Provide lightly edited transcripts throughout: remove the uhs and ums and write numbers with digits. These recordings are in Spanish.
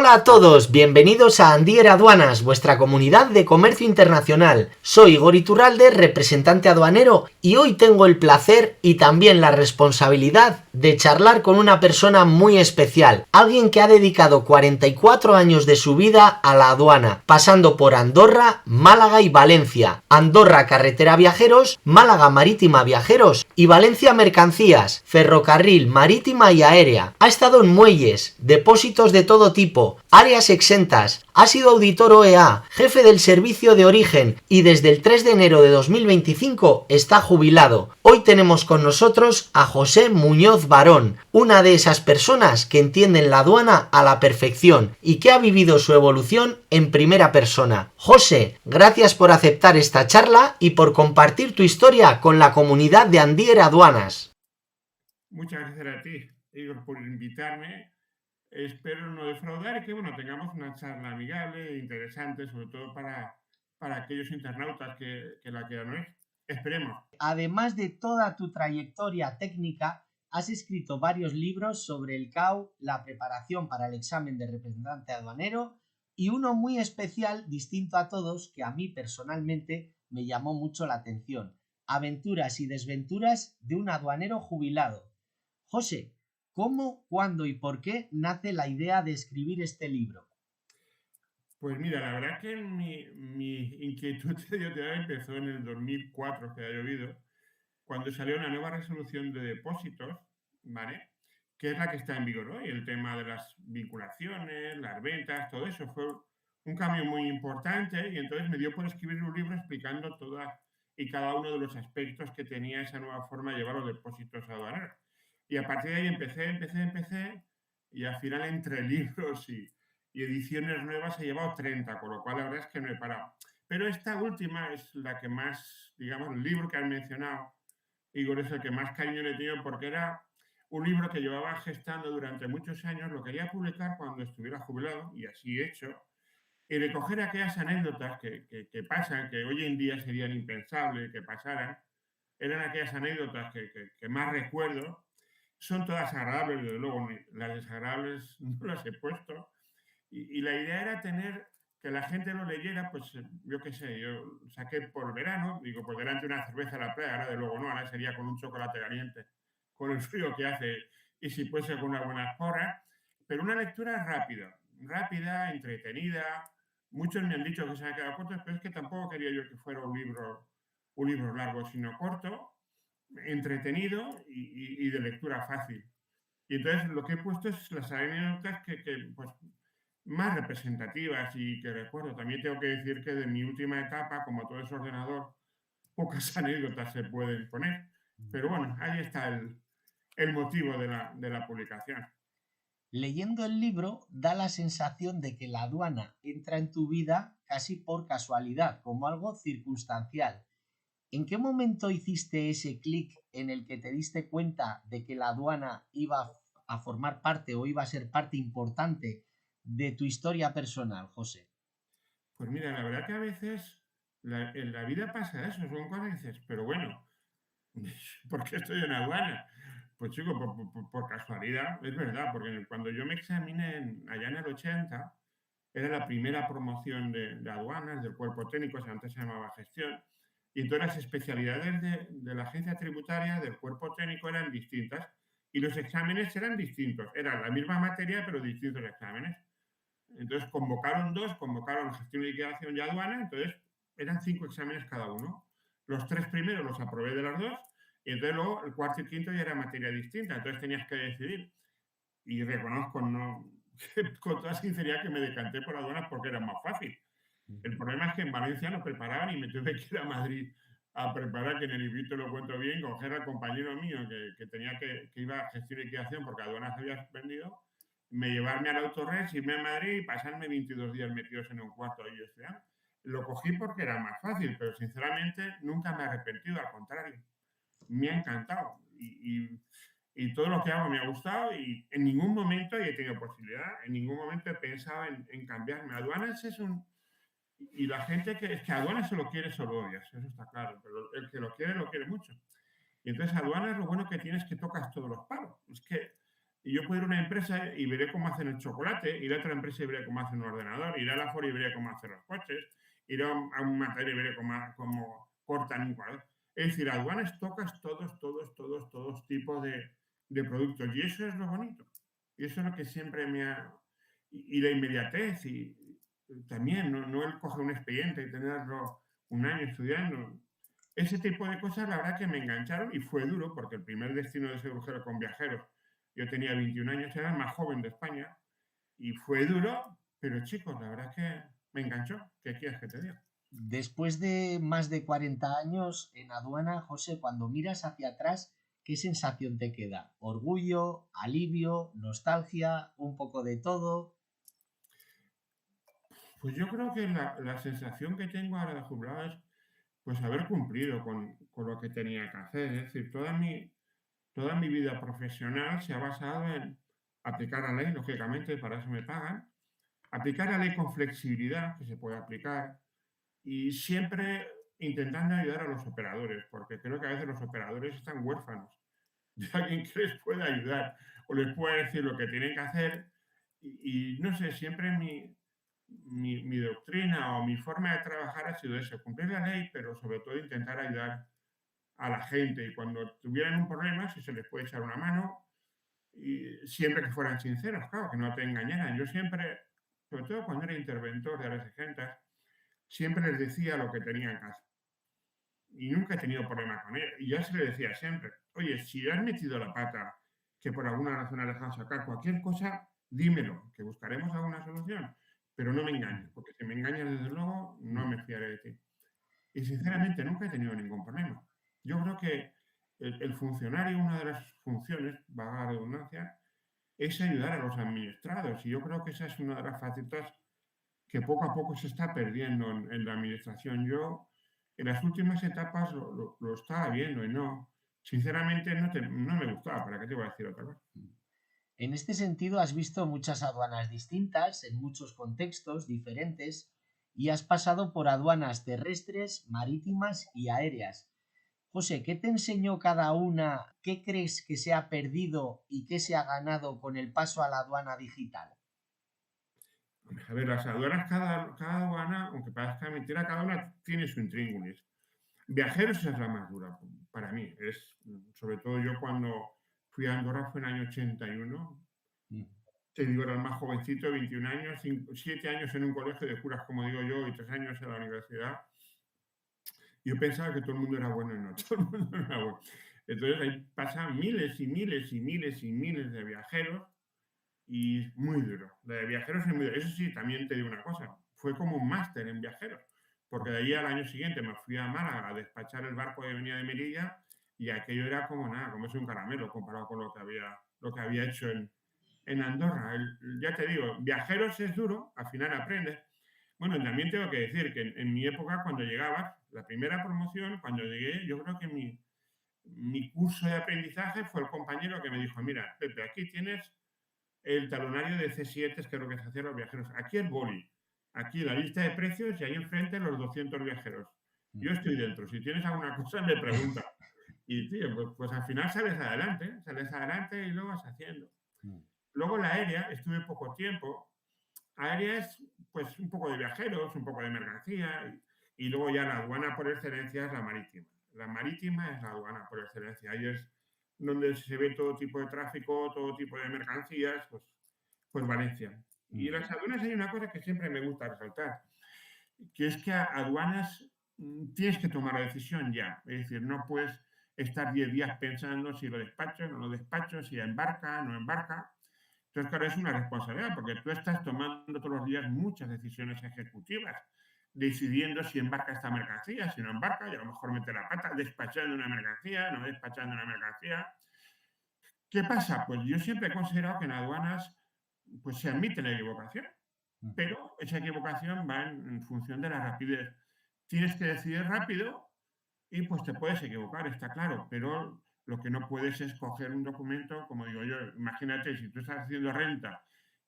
Hola a todos, bienvenidos a Andier Aduanas, vuestra comunidad de comercio internacional. Soy Igor Iturralde, representante aduanero, y hoy tengo el placer y también la responsabilidad de charlar con una persona muy especial, alguien que ha dedicado 44 años de su vida a la aduana, pasando por Andorra, Málaga y Valencia. Andorra Carretera Viajeros, Málaga Marítima Viajeros y Valencia Mercancías, ferrocarril, marítima y aérea. Ha estado en muelles, depósitos de todo tipo, áreas exentas, ha sido auditor OEA, jefe del servicio de origen y desde el 3 de enero de 2025 está jubilado. Hoy tenemos con nosotros a José Muñoz Barón, una de esas personas que entienden la aduana a la perfección y que ha vivido su evolución en primera persona. José, gracias por aceptar esta charla y por compartir tu historia con la comunidad de Andier Aduanas. Muchas gracias a ti, Igor, por invitarme. Espero no defraudar y que tengamos una charla amigable e interesante, sobre todo para aquellos internautas que la quieran oír. Esperemos. Además de toda tu trayectoria técnica, has escrito varios libros sobre el CAU, la preparación para el examen de representante aduanero y uno muy especial, distinto a todos, que a mí personalmente me llamó mucho la atención: Aventuras y desventuras de un aduanero jubilado. José, ¿cómo, cuándo y por qué nace la idea de escribir este libro? Pues mira, la verdad que mi inquietud de empezó en el 2004, que ha llovido, cuando salió una nueva resolución de depósitos, ¿vale? Que es la que está en vigor hoy, el tema de las vinculaciones, las ventas, todo eso fue un cambio muy importante y entonces me dio por escribir un libro explicando todas y cada uno de los aspectos que tenía esa nueva forma de llevar los depósitos aduaneros. Y a partir de ahí empecé y al final entre libros y ediciones nuevas he llevado 30, con lo cual la verdad es que no he parado. Pero esta última es la que más, digamos, el libro que han mencionado, Igor, es el que más cariño le he tenido porque era un libro que llevaba gestando durante muchos años, lo quería publicar cuando estuviera jubilado, y así he hecho, y recoger aquellas anécdotas que pasan, que hoy en día serían impensables que pasaran, eran aquellas anécdotas que más recuerdo. Son todas agradables, desde luego, las desagradables no las he puesto, y la idea era tener que la gente lo leyera, pues yo qué sé, yo saqué por verano, digo, pues delante de una cerveza a la playa, ahora de luego no, ahora sería con un chocolate caliente, con el frío que hace, y si puede ser con una buena porra, pero una lectura rápida, entretenida. Muchos me han dicho que se me ha quedado corto, pero es que tampoco quería yo que fuera un libro largo, sino corto, entretenido y de lectura fácil. Y entonces lo que he puesto es las anécdotas pues, más representativas y que recuerdo. También tengo que decir que de mi última etapa, como todo es ordenador, pocas anécdotas se pueden poner. Pero bueno, ahí está el motivo de la publicación. Leyendo el libro da la sensación de que la aduana entra en tu vida casi por casualidad, como algo circunstancial. ¿En qué momento hiciste ese clic en el que te diste cuenta de que la aduana iba a formar parte o iba a ser parte importante de tu historia personal, José? Pues mira, la verdad que a veces en la vida pasa eso, son cosas que dices, pero bueno, ¿por qué estoy en aduana? Pues chico, por casualidad, es verdad, porque cuando yo me examiné allá en el 80, era la primera promoción de aduanas, del cuerpo técnico, antes se llamaba gestión, y entonces las especialidades de la agencia tributaria, del cuerpo técnico, eran distintas, y los exámenes eran distintos, era la misma materia, pero distintos exámenes. Entonces convocaron gestión y liquidación y aduana, entonces eran 5 exámenes cada uno. Los 3 primeros los aprobé de las dos, y entonces luego el cuarto y quinto ya era materia distinta, entonces tenías que decidir. Y reconozco con toda sinceridad que me decanté por aduanas porque era más fácil. El problema es que en Valencia nos preparaban y me tuve que ir a Madrid a preparar, que en el librito lo cuento bien, coger al compañero mío que iba a gestión y liquidación porque aduanas había suspendido, me llevarme al Autores, irme a Madrid y pasarme 22 días metidos en un cuarto ahí estudiando. Lo cogí porque era más fácil, pero sinceramente nunca me he arrepentido, al contrario. Me ha encantado. Y todo lo que hago me ha gustado y en ningún momento he tenido posibilidad, en ningún momento he pensado en cambiarme. Aduanas es un... Y la gente que es que aduanas se lo quiere, solo odias, eso está claro, pero el que lo quiere mucho. Y entonces aduanas lo bueno que tienes es que tocas todos los palos. Es que Y yo puedo ir a una empresa y veré cómo hacen el chocolate, ir a otra empresa y veré cómo hacen un ordenador, ir a la Ford y veré cómo hacen los coches, ir a un matadero y veré cómo cortan un cuadro. Es decir, aduanas tocas todos tipos de productos y eso es lo bonito. Y eso es lo que siempre me ha... Y la inmediatez y también, no el coger un expediente y tenerlo un año estudiando. Ese tipo de cosas, la verdad que me engancharon y fue duro porque el primer destino de ese crucero con viajeros, yo tenía 21 años, era el más joven de España y fue duro, pero chicos, la verdad que me enganchó. ¿Qué quieres que te diga? Después de más de 40 años en aduana, José, cuando miras hacia atrás, ¿qué sensación te queda? ¿Orgullo, alivio, nostalgia, un poco de todo? Pues yo creo que la sensación que tengo ahora de jubilado es pues haber cumplido con lo que tenía que hacer. Es decir, toda mi vida profesional se ha basado en aplicar la ley, lógicamente, para eso me pagan, aplicar la ley con flexibilidad, que se puede aplicar, y siempre intentando ayudar a los operadores, porque creo que a veces los operadores están huérfanos de alguien que les pueda ayudar o les pueda decir lo que tienen que hacer. Y no sé, siempre mi doctrina o mi forma de trabajar ha sido eso, cumplir la ley, pero sobre todo intentar ayudar a la gente. Y cuando tuvieran un problema, si se les puede echar una mano, y siempre que fueran sinceros, claro, que no te engañaran. Yo siempre, sobre todo cuando era interventor de áreas exentas, siempre les decía lo que tenían que hacer. Y nunca he tenido problema con ellos. Y ya se le decía siempre, oye, si has metido la pata, que por alguna razón has dejado sacar cualquier cosa, dímelo, que buscaremos alguna solución. Pero no me engañes, porque si me engañas, desde luego, no me fiaré de ti. Y sinceramente nunca he tenido ningún problema. Yo creo que el funcionario, una de las funciones, valga la redundancia, es ayudar a los administrados. Y yo creo que esa es una de las facetas que poco a poco se está perdiendo en la administración. Yo en las últimas etapas lo estaba viendo y no, sinceramente no me gustaba, ¿para qué te voy a decir otra cosa? En este sentido, has visto muchas aduanas distintas, en muchos contextos diferentes, y has pasado por aduanas terrestres, marítimas y aéreas. José, ¿qué te enseñó cada una? ¿Qué crees que se ha perdido y qué se ha ganado con el paso a la aduana digital? A ver, las aduanas, cada aduana, aunque parezca mentira, cada una tiene su intríngulis. Viajeros es la más dura para mí. Es, sobre todo yo cuando fui a Andorra fue en el año 81. Mm. Te digo, era el más jovencito, 21 años, 7 años en un colegio de curas, como digo yo, y 3 años en la universidad. Yo pensaba que todo el mundo era bueno y no, todo el mundo era bueno. Entonces ahí pasan miles y miles y miles y miles de viajeros y es muy duro. La de viajeros es muy duro. Eso sí, también te digo una cosa, fue como un máster en viajeros, porque de ahí al año siguiente me fui a Málaga a despachar el barco que venía de Melilla y aquello era como nada, como es un caramelo comparado con lo que había hecho en Andorra. Ya te digo, viajeros es duro, al final aprendes. Bueno, también tengo que decir que en mi época, cuando llegabas, la primera promoción, cuando llegué, yo creo que mi curso de aprendizaje fue el compañero que me dijo, mira, Pepe, aquí tienes el talonario de C7, que es lo que se hacía a los viajeros. Aquí el boli, aquí la lista de precios y ahí enfrente los 200 viajeros. Yo estoy dentro. Si tienes alguna cosa, me pregunta. Y, tío, pues al final sales adelante y lo vas haciendo. Luego la aérea, estuve poco tiempo. Aérea es, pues, un poco de viajeros, un poco de mercancía. Y luego ya la aduana por excelencia es la marítima. La marítima es la aduana por excelencia. Ahí es donde se ve todo tipo de tráfico, todo tipo de mercancías, pues Valencia. Y en las aduanas hay una cosa que siempre me gusta resaltar, que es que a aduanas tienes que tomar la decisión ya. Es decir, no puedes estar 10 días pensando si lo despacho, no lo despacho, si embarca, no embarca. Entonces, claro, es una responsabilidad, porque tú estás tomando todos los días muchas decisiones ejecutivas, decidiendo si embarca esta mercancía, si no embarca, y a lo mejor mete la pata, despachando una mercancía, no despachando una mercancía. ¿Qué pasa? Pues yo siempre he considerado que en aduanas pues se admite la equivocación, pero esa equivocación va en función de la rapidez. Tienes que decidir rápido y pues te puedes equivocar, está claro, pero lo que no puedes es coger un documento, como digo yo, imagínate, si tú estás haciendo renta,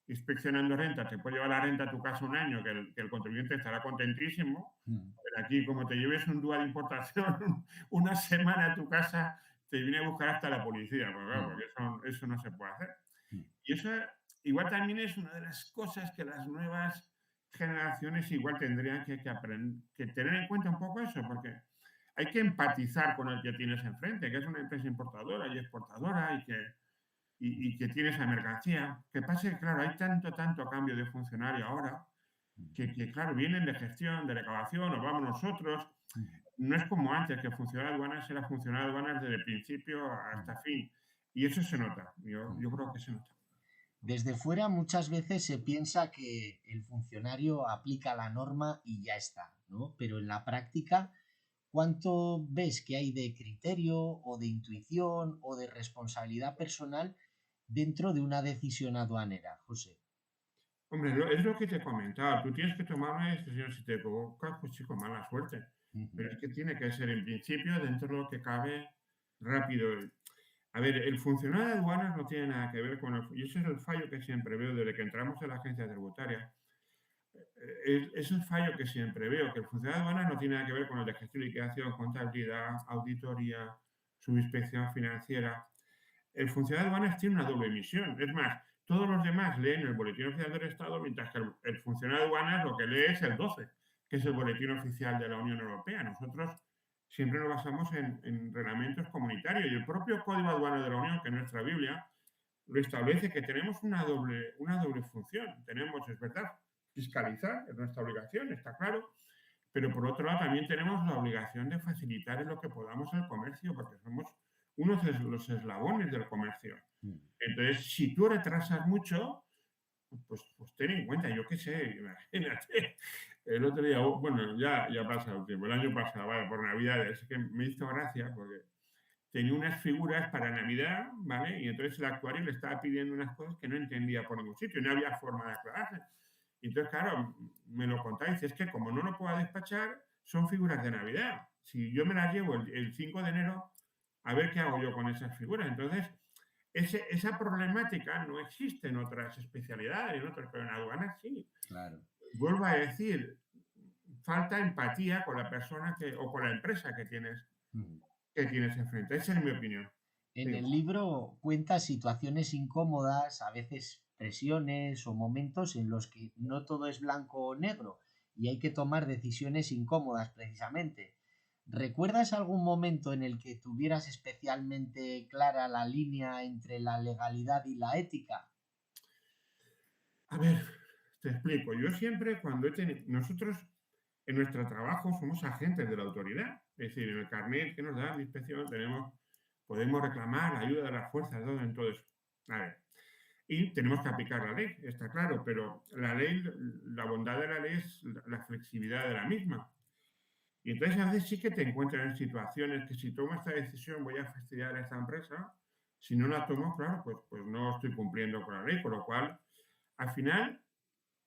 inspeccionando renta, te puede llevar la renta a tu casa un año, que el contribuyente estará contentísimo, pero aquí como te lleves un DUA de importación una semana a tu casa, te viene a buscar hasta la policía, porque, claro, porque eso no se puede hacer. Y eso igual también es una de las cosas que las nuevas generaciones igual tendrían que tener en cuenta un poco eso, porque hay que empatizar con el que tienes enfrente, que es una empresa importadora y exportadora y que tiene esa mercancía. Que pase, claro, hay tanto cambio de funcionario ahora que, claro, vienen de gestión, de recaudación, o vamos nosotros. No es como antes, que el funcionario de aduanas era funcionario de aduanas desde el principio hasta fin. Y eso se nota, yo creo que se nota. Desde fuera muchas veces se piensa que el funcionario aplica la norma y ya está, ¿no? Pero en la práctica, ¿cuánto ves que hay de criterio o de intuición o de responsabilidad personal dentro de una decisión aduanera, José? Hombre, es lo que te he comentado. Tú tienes que tomar una decisión. Si te equivocas, pues chico, mala suerte. Ujú. Pero es que tiene que ser, en principio, dentro de lo que cabe, rápido. A ver, el funcionario de aduanas no tiene nada que ver con el... Y ese es el fallo que siempre veo desde que entramos en la agencia tributaria. Es el fallo que siempre veo, que el funcionario de aduanas no tiene nada que ver con el de gestión y liquidación, contabilidad, auditoría, subinspección financiera. El funcionario de aduanas tiene una doble misión. Es más, todos los demás leen el Boletín Oficial del Estado, mientras que el funcionario de aduanas lo que lee es el 12, que es el Boletín Oficial de la Unión Europea. Nosotros siempre nos basamos en reglamentos comunitarios y el propio Código Aduanero de la Unión, que es nuestra Biblia, lo establece, que tenemos una doble función. Tenemos, es verdad, fiscalizar, es nuestra obligación, está claro, pero por otro lado también tenemos la obligación de facilitar en lo que podamos el comercio, porque somos uno de los eslabones del comercio. Entonces, si tú retrasas mucho, pues ten en cuenta, yo qué sé, imagínate. El otro día, bueno, ya ha pasado el tiempo, el año pasado, vale, por Navidades, es que me hizo gracia porque tenía unas figuras para Navidad, ¿vale? Y entonces el actuario le estaba pidiendo unas cosas que no entendía por ningún sitio, y no había forma de aclararse. Y entonces, claro, me lo contáis, dice, es que como no lo puedo despachar, son figuras de Navidad. Si yo me las llevo el 5 de enero, a ver qué hago yo con esas figuras. Entonces, esa problemática no existe en otras especialidades, pero en aduanas sí. Claro. Vuelvo a decir, falta empatía con la persona o con la empresa que tienes enfrente. Esa es mi opinión. En Digo, el libro cuenta situaciones incómodas, a veces presiones o momentos en los que no todo es blanco o negro y hay que tomar decisiones incómodas precisamente. ¿Recuerdas algún momento en el que tuvieras especialmente clara la línea entre la legalidad y la ética? a ver, te explico. Yo siempre cuando he tenido... Nosotros en nuestro trabajo somos agentes de la autoridad. Es decir, en el carnet que nos da la inspección podemos reclamar la ayuda de las fuerzas de orden en todo eso. A ver, y tenemos que aplicar la ley, está claro, pero la ley, la bondad de la ley es la flexibilidad de la misma. Y entonces a veces sí que te encuentras en situaciones que si tomo esta decisión voy a fastidiar a esta empresa, si no la tomo, claro, pues no estoy cumpliendo con la ley, con lo cual, al final,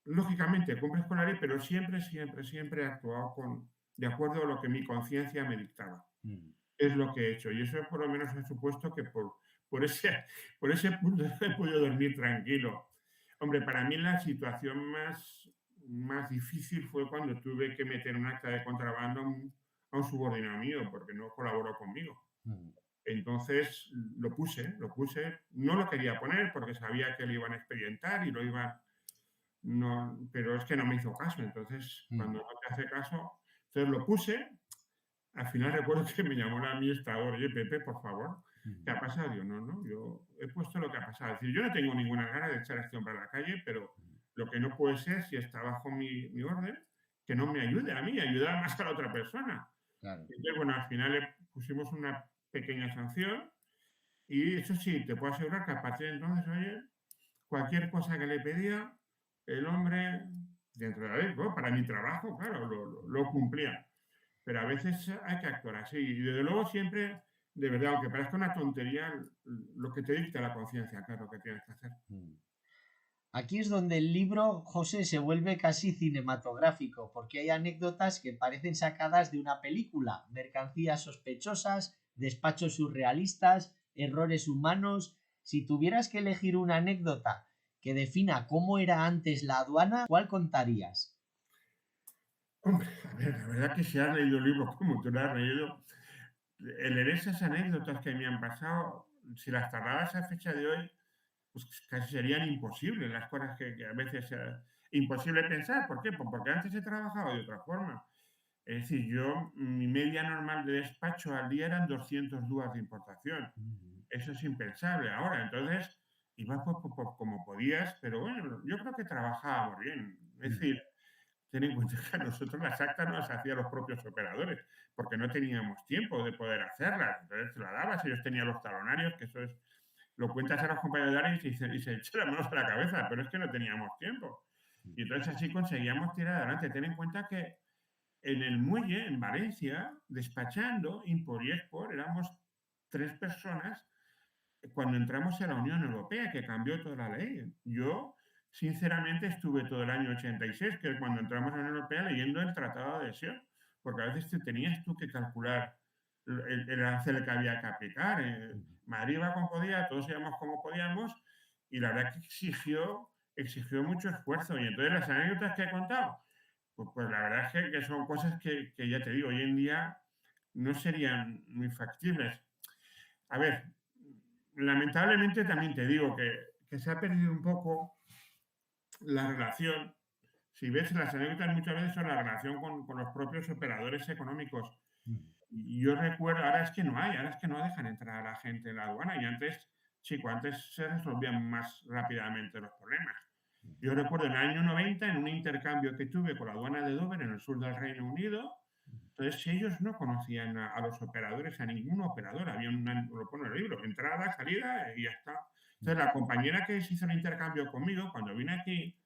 lógicamente cumples con la ley, pero siempre he actuado de acuerdo a lo que mi conciencia me dictaba. Mm. Es lo que he hecho. Y eso por lo menos ha supuesto que por ese punto he podido dormir tranquilo. Hombre, para mí la situación más difícil fue cuando tuve que meter un acta de contrabando a un subordinado mío, porque no colaboró conmigo. Mm. Entonces lo puse, no lo quería poner porque sabía que lo iban a expedientar y no, pero es que no me hizo caso. Entonces, Mm. cuando no te hace caso, entonces lo puse. Al final recuerdo que me llamó la administradora, oye, Pepe, por favor, ¿qué Mm. ha pasado? Yo, no, yo he puesto lo que ha pasado. Es decir, yo no tengo ninguna gana de echar a este hombre a la calle, pero lo que no puede ser, si está bajo mi orden, que no me ayude a mí, ayudar más a la otra persona. Claro. Entonces, bueno, al final le pusimos una pequeña sanción y eso sí, te puedo asegurar que a partir de entonces, oye, cualquier cosa que le pedía, el hombre, dentro de la ley, bueno, para mi trabajo, claro, lo cumplía. Pero a veces hay que actuar así. Y desde luego siempre, de verdad, aunque parezca una tontería, lo que te dicta la conciencia, que es lo que tienes que hacer. Mm. Aquí es donde el libro, José, se vuelve casi cinematográfico, porque hay anécdotas que parecen sacadas de una película, mercancías sospechosas, despachos surrealistas, errores humanos. Si tuvieras que elegir una anécdota que defina cómo era antes la aduana, ¿cuál contarías? Hombre, a ver, la verdad que si has leído el libro como tú lo has leído, el leer esas anécdotas que me han pasado, si las trasladas a fecha de hoy, pues casi serían imposibles las cosas que a veces imposible pensar. ¿Por qué? Pues porque antes he trabajado de otra forma. Es decir, yo, mi media normal de despacho al día eran 200 DUAs de importación. Ujú. Eso es impensable ahora. Entonces, ibas como podías, pero bueno, yo creo que trabajábamos bien. Es Ujú. decir, ten en cuenta que a nosotros las actas no las hacían los propios operadores, porque no teníamos tiempo de poder hacerlas. Entonces, te la dabas, ellos tenían los talonarios, que eso es, lo cuentas a los compañeros de área y se echan las manos a la cabeza, pero es que no teníamos tiempo. Y entonces así conseguíamos tirar adelante. Ten en cuenta que en el muelle, en Valencia, despachando, import y export, éramos 3 personas cuando entramos en la Unión Europea, que cambió toda la ley. Yo, sinceramente, estuve todo el año 86, que es cuando entramos en la Unión Europea, leyendo el Tratado de Adhesión, porque a veces tenías tú que calcular el arancel que había que aplicar. Ujú. Madrid iba como podía, todos íbamos como podíamos, y la verdad que exigió mucho esfuerzo. Y entonces las anécdotas que he contado, pues la verdad es que son cosas que ya te digo, hoy en día no serían muy factibles. A ver, lamentablemente también te digo que se ha perdido un poco la relación. Si ves, las anécdotas muchas veces son la relación con los propios operadores económicos. Ujú. Y yo recuerdo, ahora es que no hay, ahora es que no dejan entrar a la gente en la aduana y antes, chico, antes se resolvían más rápidamente los problemas. Yo recuerdo en el año 90, en un intercambio que tuve con la aduana de Dover en el sur del Reino Unido, entonces ellos no conocían a los operadores, a ningún operador, había lo pone en el libro, entrada, salida y ya está. Entonces la compañera que se hizo el intercambio conmigo, cuando vine aquí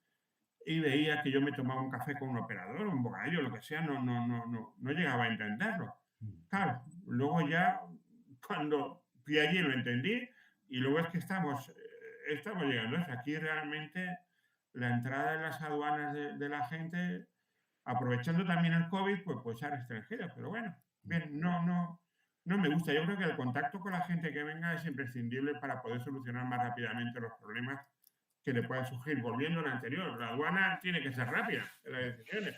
y veía que yo me tomaba un café con un operador, un bocadillo, lo que sea, no llegaba a entenderlo. Claro, luego ya cuando fui allí lo entendí y luego es que estamos llegando. Aquí realmente la entrada en las aduanas de la gente, aprovechando también el COVID, pues a extranjeros. Pero bueno, bien, no me gusta. Yo creo que el contacto con la gente que venga es imprescindible para poder solucionar más rápidamente los problemas que le puedan surgir. Volviendo a lo anterior, la aduana tiene que ser rápida en las decisiones.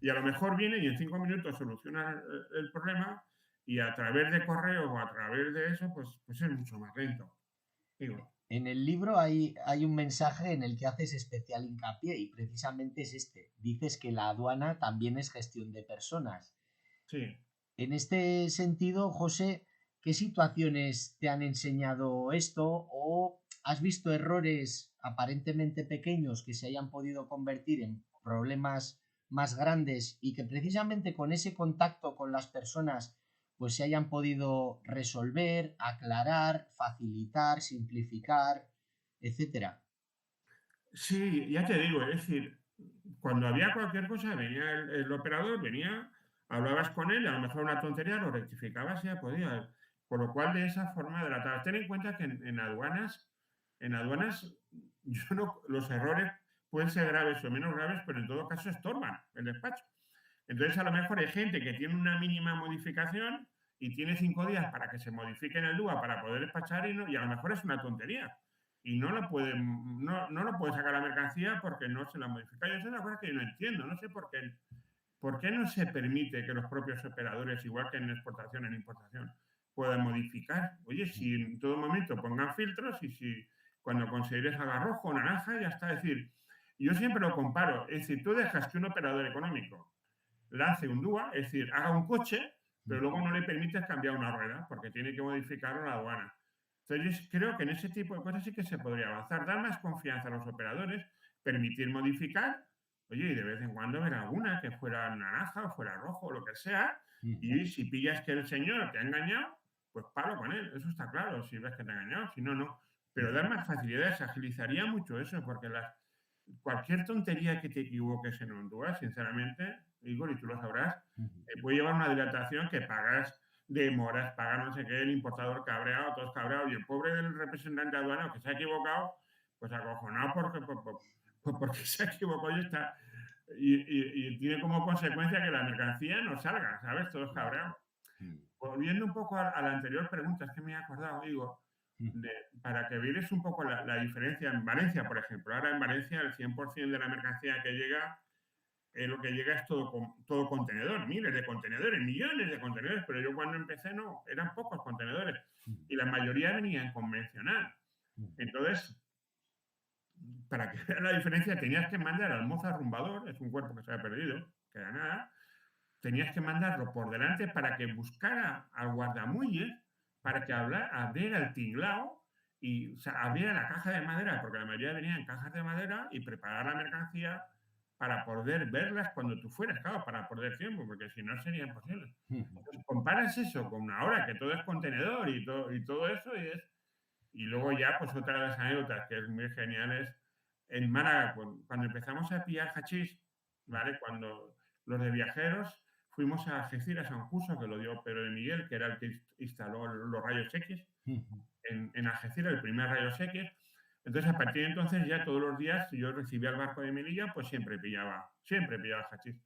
Y a lo mejor viene y en 5 minutos soluciona el problema y a través de correo o a través de eso, pues es mucho más lento. Digo, En el libro hay un mensaje en el que haces especial hincapié y precisamente es este. Dices que la aduana también es gestión de personas. sí. En este sentido, José, ¿qué situaciones te han enseñado esto o has visto errores aparentemente pequeños que se hayan podido convertir en problemas más grandes y que precisamente con ese contacto con las personas pues se hayan podido resolver, aclarar, facilitar, simplificar, etcétera? Sí, ya te digo, es decir, cuando había cualquier cosa, venía el operador, venía, hablabas con él, a lo mejor una tontería, lo rectificabas y ya podía. Por lo cual, de esa forma de tratar. Ten en cuenta que en aduanas, los errores pueden ser graves o menos graves, pero en todo caso estorban el despacho. Entonces, a lo mejor hay gente que tiene una mínima modificación y tiene 5 días para que se modifique en el DUA para poder despachar y a lo mejor es una tontería. Y no lo puede sacar la mercancía porque no se la modifica. Yo es una cosa que yo no entiendo. No sé por qué no se permite que los propios operadores, igual que en exportación, en importación, puedan modificar. Oye, si en todo momento pongan filtros y si cuando consideres haga rojo o naranja, ya está. Es decir, yo siempre lo comparo. Es decir, tú dejas que un operador económico lance un DUA, es decir, haga un coche, pero luego no le permites cambiar una rueda porque tiene que modificarlo la aduana. Entonces, yo creo que en ese tipo de cosas sí que se podría avanzar, dar más confianza a los operadores, permitir modificar, oye, y de vez en cuando ver alguna que fuera naranja o fuera rojo o lo que sea, y si pillas que el señor te ha engañado, pues palo con él, eso está claro, si ves que te ha engañado, si no, no. Pero dar más facilidades agilizaría mucho eso, porque cualquier tontería que te equivoques en Honduras, sinceramente, Igor, y tú lo sabrás, te puede llevar una dilatación que pagas demoras, paga no sé qué, el importador cabreado, todos cabreados, y el pobre del representante aduanero que se ha equivocado, pues acojonado porque se ha equivocado y está. Y tiene como consecuencia que la mercancía no salga, ¿sabes? Todos cabreados. Volviendo un poco a la anterior pregunta, es que me he acordado, digo, para que veáis un poco la diferencia en Valencia, por ejemplo. Ahora en Valencia el 100% de la mercancía que llega, lo que llega es todo contenedor, miles de contenedores, millones de contenedores, pero yo cuando empecé no, eran pocos contenedores y la mayoría venían convencional. Entonces, para que veas la diferencia, tenías que mandar al mozo arrumbador, es un cuerpo que se ha perdido, que era nada, tenías que mandarlo por delante para que buscara al guardamuelles, para que abriera el tinglao y, o sea, abriera la caja de madera, porque la mayoría venía en cajas de madera, y preparar la mercancía para poder verlas cuando tú fueras, claro, para perder tiempo, porque si no sería imposible. Entonces, comparas eso con ahora que todo es contenedor y todo eso, y luego ya, pues otra de las anécdotas que es muy genial es en Málaga, cuando empezamos a pillar hachís, ¿vale? Cuando los de viajeros fuimos a Algeciras, a un curso que lo dio Pedro de Miguel, que era el que instaló los rayos X en Algeciras, el primer rayos X. Entonces, a partir de entonces, ya todos los días, si yo recibía el barco de Melilla, pues siempre pillaba hachís.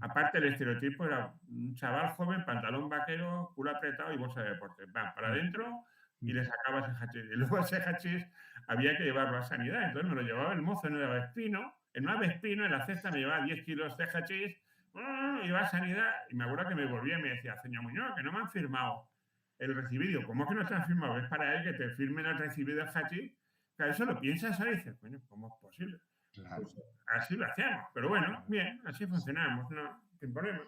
Aparte, el estereotipo era un chaval joven, pantalón vaquero, culo apretado y bolsa de deporte. Va para adentro y le sacaba ese hachís. Y luego ese hachís había que llevarlo a sanidad. Entonces me lo llevaba el mozo en el Avespino. En un Avespino, en la cesta, me llevaba 10 kilos de hachís, iba a sanidad. Y me acuerdo que me volvía y me decía, señor Muñoz, que no me han firmado el recibido. ¿Cómo que no te han firmado? Es para él que te firmen el recibido del hachís. Claro, eso lo piensas ahora y dices, bueno, ¿cómo es posible? Claro. Pues así lo hacíamos. Pero bueno, bien, así funcionamos, no, sin problema.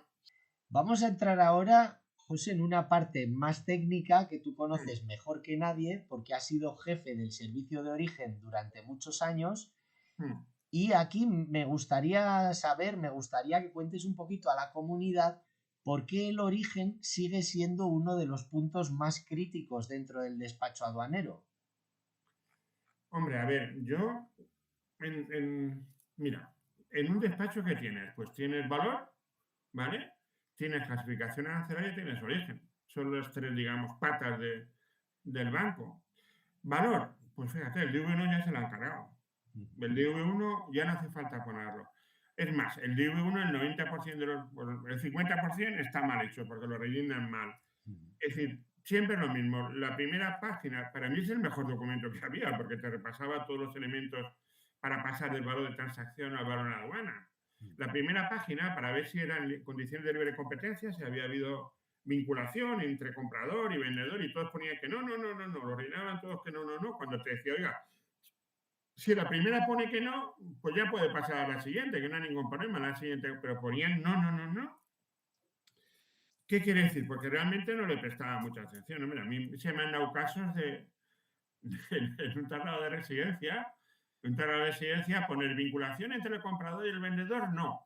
Vamos a entrar ahora, José, en una parte más técnica que tú conoces mejor que nadie, porque has sido jefe del servicio de origen durante muchos años. Y aquí me gustaría que cuentes un poquito a la comunidad por qué el origen sigue siendo uno de los puntos más críticos dentro del despacho aduanero. Hombre, a ver, yo, mira, en un despacho que tienes, pues tienes valor, ¿vale? Tienes clasificación arancelaria y tienes origen. Son las tres, digamos, patas del banco. Valor, pues fíjate, el DV1 ya se lo han cargado. El DV1 ya no hace falta ponerlo. Es más, el DV1, el 90% el 50% está mal hecho porque lo rellenan mal. Es decir, siempre lo mismo. La primera página, para mí es el mejor documento que había porque te repasaba todos los elementos para pasar del valor de transacción al valor en aduana. La primera página, para ver si eran condiciones de libre competencia, si había habido vinculación entre comprador y vendedor, y todos ponían que no, lo rellenaban todos que no, cuando te decía, oiga, si la primera pone que no, pues ya puede pasar a la siguiente, que no hay ningún problema, la siguiente, pero ponían no. ¿Qué quiere decir? Porque realmente no le prestaba mucha atención. Hombre, a mí se me han dado casos de en un traslado de residencia, poner vinculación entre el comprador y el vendedor, no.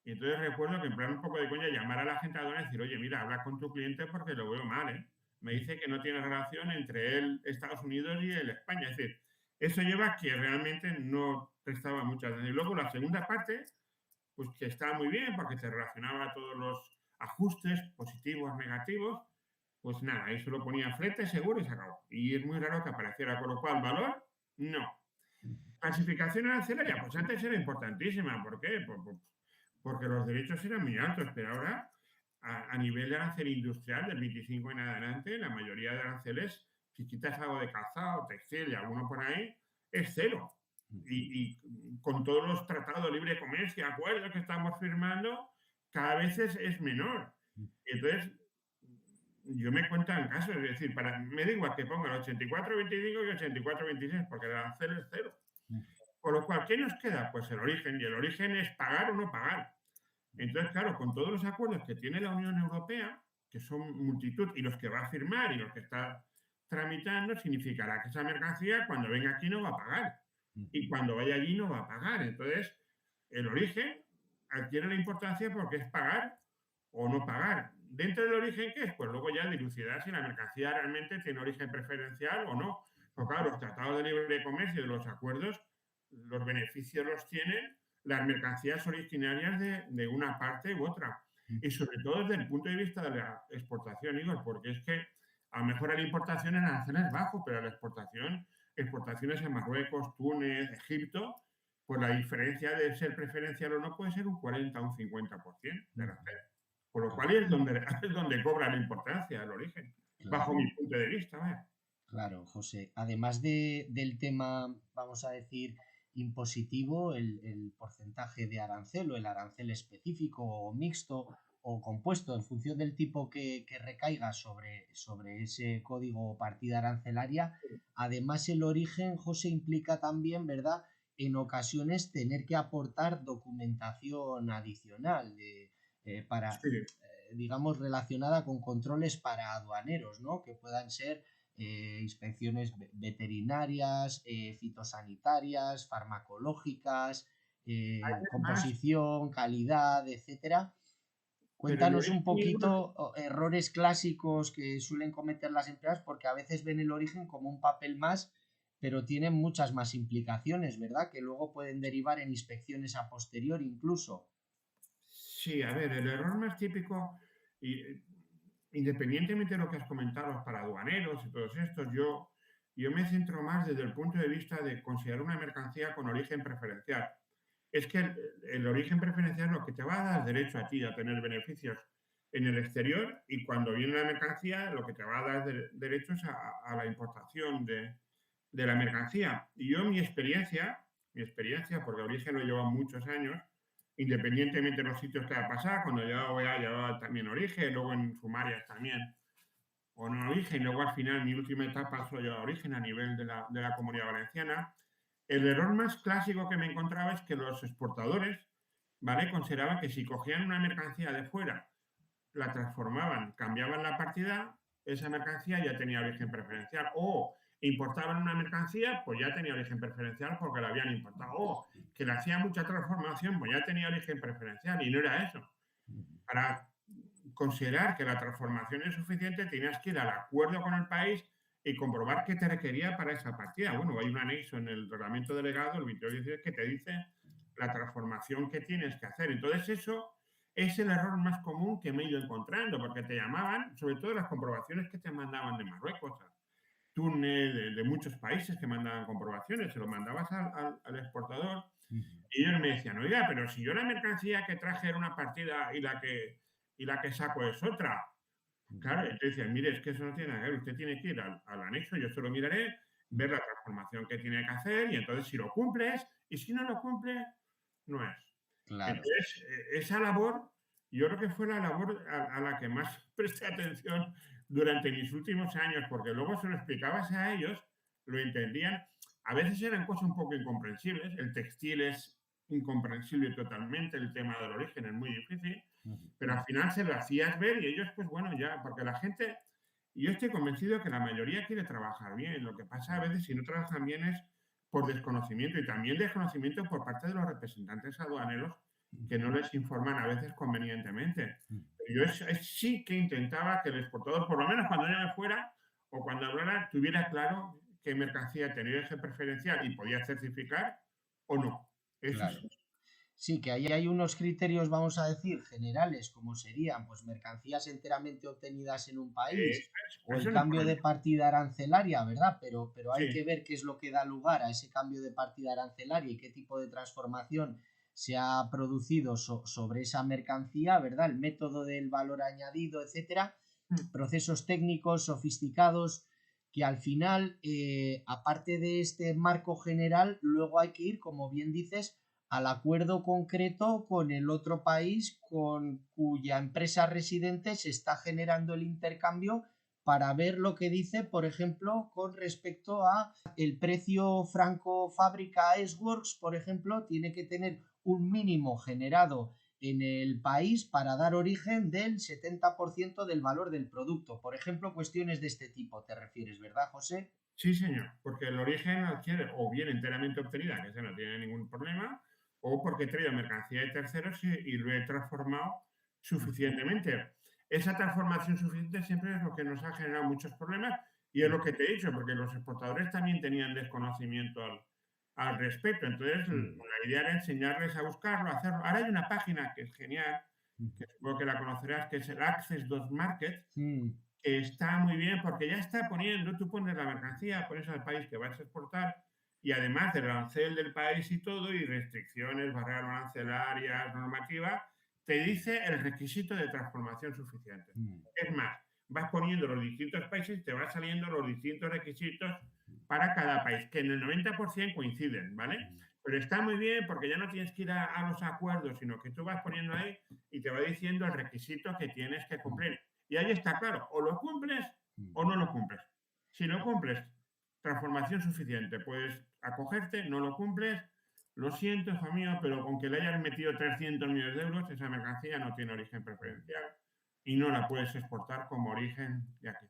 Y entonces recuerdo que en plan un poco de coña llamar a la gente aduana y decir, oye, mira, habla con tu cliente porque lo veo mal, ¿eh? Me dice que no tiene relación entre él, Estados Unidos, y el España. Es decir, eso lleva a que realmente no prestaba mucha atención. Y luego la segunda parte, pues que estaba muy bien porque se relacionaba todos los ajustes positivos, negativos, pues nada, ahí solo ponía flete, seguro y se acabó. Y es muy raro que apareciera, con lo cual, valor, no. Clasificación arancelaria, pues antes era importantísima. ¿Por qué? Porque los derechos eran muy altos, pero ahora, a nivel de arancel industrial, del 25 en adelante, la mayoría de aranceles, si quitas algo de calzado, textil y alguno por ahí, es cero. Y con todos los tratados de libre comercio, acuerdos que estamos firmando, cada vez es menor. Entonces, yo me cuentan casos, es decir, me da igual que ponga el 84-25 y 84-26, porque el arancel es cero. Por lo cual, ¿qué nos queda? Pues el origen, y el origen es pagar o no pagar. Entonces, claro, con todos los acuerdos que tiene la Unión Europea, que son multitud, y los que va a firmar y los que está tramitando, significará que esa mercancía cuando venga aquí no va a pagar. Y cuando vaya allí no va a pagar. Entonces, el origen adquiere la importancia porque es pagar o no pagar. Dentro del origen, ¿qué es? Pues luego ya dilucidar si la mercancía realmente tiene origen preferencial o no. Porque claro, los tratados de libre comercio y los acuerdos, los beneficios los tienen las mercancías originarias de una parte u otra. Y sobre todo desde el punto de vista de la exportación, Igor, porque es que a lo mejor a la importación en aranceles bajo, pero a la exportaciones en Marruecos, Túnez, Egipto, pues la diferencia de ser preferencial o no puede ser un 40 o un 50% de arancel. Por lo cual es donde cobra la importancia el origen, bajo mi punto de vista. ¿Vale? Claro, José. Además del tema, vamos a decir, impositivo, el porcentaje de arancel o el arancel específico o mixto o compuesto en función del tipo que recaiga sobre ese código o partida arancelaria. Además, el origen, José, implica también, ¿verdad?, en ocasiones tener que aportar documentación adicional para, Sí, digamos, relacionada con controles para aduaneros, ¿no? Que puedan ser inspecciones veterinarias, fitosanitarias, farmacológicas, además, composición, calidad, etcétera. pero el Cuéntanos un origen y uno, poquito errores clásicos que suelen cometer las empresas, porque a veces ven el origen como un papel más, pero tienen muchas más implicaciones, ¿verdad? Que luego pueden derivar en inspecciones a posteriori incluso. sí, a ver, el error más típico, y, independientemente de lo que has comentado, los paraduaneros y todos estos, yo me centro más desde el punto de vista de considerar una mercancía con origen preferencial. Es que el origen preferencial es lo que te va a dar derecho a ti a tener beneficios en el exterior y cuando viene la mercancía lo que te va a dar derechos a la importación de la mercancía. Y yo mi experiencia, porque origen lo llevo muchos años, independientemente de los sitios que haya pasado, cuando yo voy a llevar también origen, luego en sumarias también, o no origen, luego al final mi última etapa soy yo origen a nivel de la Comunidad Valenciana. El error más clásico que me encontraba es que los exportadores, ¿vale? Consideraban que si cogían una mercancía de fuera, la transformaban, cambiaban la partida, esa mercancía ya tenía origen preferencial. O importaban una mercancía, pues ya tenía origen preferencial porque la habían importado. O que le hacía mucha transformación, pues ya tenía origen preferencial. Y no era eso. Para considerar que la transformación es suficiente, tenías que ir al acuerdo con el país y comprobar qué te requería para esa partida. Bueno, hay un anexo en el reglamento delegado, el 2216, que te dice la transformación que tienes que hacer. Entonces, eso es el error más común que me he ido encontrando, porque te llamaban, sobre todo las comprobaciones que te mandaban de Marruecos, Túnez, de muchos países que mandaban comprobaciones, se lo mandabas al exportador y ellos me decían, oiga, pero si yo la mercancía que traje era una partida y la que saco es otra. Claro, entonces decían, mire, es que eso no tiene nada que ver, usted tiene que ir al anexo, yo se lo miraré, ver la transformación que tiene que hacer y entonces si lo cumples y si no lo cumple, no es. Claro, Entonces, esa labor, yo creo que fue la labor a la que más presté atención durante mis últimos años, porque luego se lo explicabas a ellos, lo entendían. A veces eran cosas un poco incomprensibles. El textil es incomprensible totalmente, el tema del origen es muy difícil, pero al final se lo hacías ver y ellos, pues bueno, ya, porque la gente, yo estoy convencido que la mayoría quiere trabajar bien. Lo que pasa a veces si no trabajan bien es por desconocimiento y también desconocimiento por parte de los representantes aduaneros que no les informan a veces convenientemente. Pero yo sí que intentaba que el exportador, por lo menos cuando yo me fuera o cuando hablara, tuviera claro qué mercancía tenía eje preferencial y podía certificar o no. Eso claro. sí, Sí, que ahí hay unos criterios, vamos a decir, generales, como serían pues mercancías enteramente obtenidas en un país o el eso no hay cambio de problema. partida arancelaria, ¿verdad? Pero hay Sí, que ver qué es lo que da lugar a ese cambio de partida arancelaria y qué tipo de transformación se ha producido sobre esa mercancía, ¿verdad? El método del valor añadido, etcétera. Procesos técnicos sofisticados que al final, aparte de este marco general, luego hay que ir, como bien dices, al acuerdo concreto con el otro país con cuya empresa residente se está generando el intercambio para ver lo que dice, por ejemplo, con respecto a el precio franco fábrica S-Works, por ejemplo, tiene que tener un mínimo generado en el país para dar origen del 70% del valor del producto. Por ejemplo, cuestiones de este tipo te refieres, ¿verdad, José? sí, señor, porque el origen adquiere o bien enteramente obtenida, que ese no tiene ningún problema, o porque he traído mercancía de terceros y lo he transformado suficientemente. Esa transformación suficiente siempre es lo que nos ha generado muchos problemas y es lo que te he dicho, porque los exportadores también tenían desconocimiento al respecto. Entonces, la idea era enseñarles a buscarlo, a hacerlo. Ahora hay una página que es genial, que supongo que la conocerás, que es el Access.Market, que está muy bien porque ya está poniendo, tú pones la mercancía, pones al país que vas a exportar y además del arancel del país y todo, y restricciones, barreras arancelarias, normativa, te dice el requisito de transformación suficiente. Es más, vas poniendo los distintos países, te van saliendo los distintos requisitos para cada país, que en el 90% coinciden, ¿vale? Pero está muy bien porque ya no tienes que ir a los acuerdos, sino que tú vas poniendo ahí y te va diciendo el requisito que tienes que cumplir. Y ahí está claro, o lo cumples o no lo cumples. Si lo cumples, transformación suficiente, puedes acogerte, no lo cumples, lo siento, hijo mío, pero con que le hayas metido 300 millones de euros, esa mercancía no tiene origen preferencial y no la puedes exportar como origen de aquí.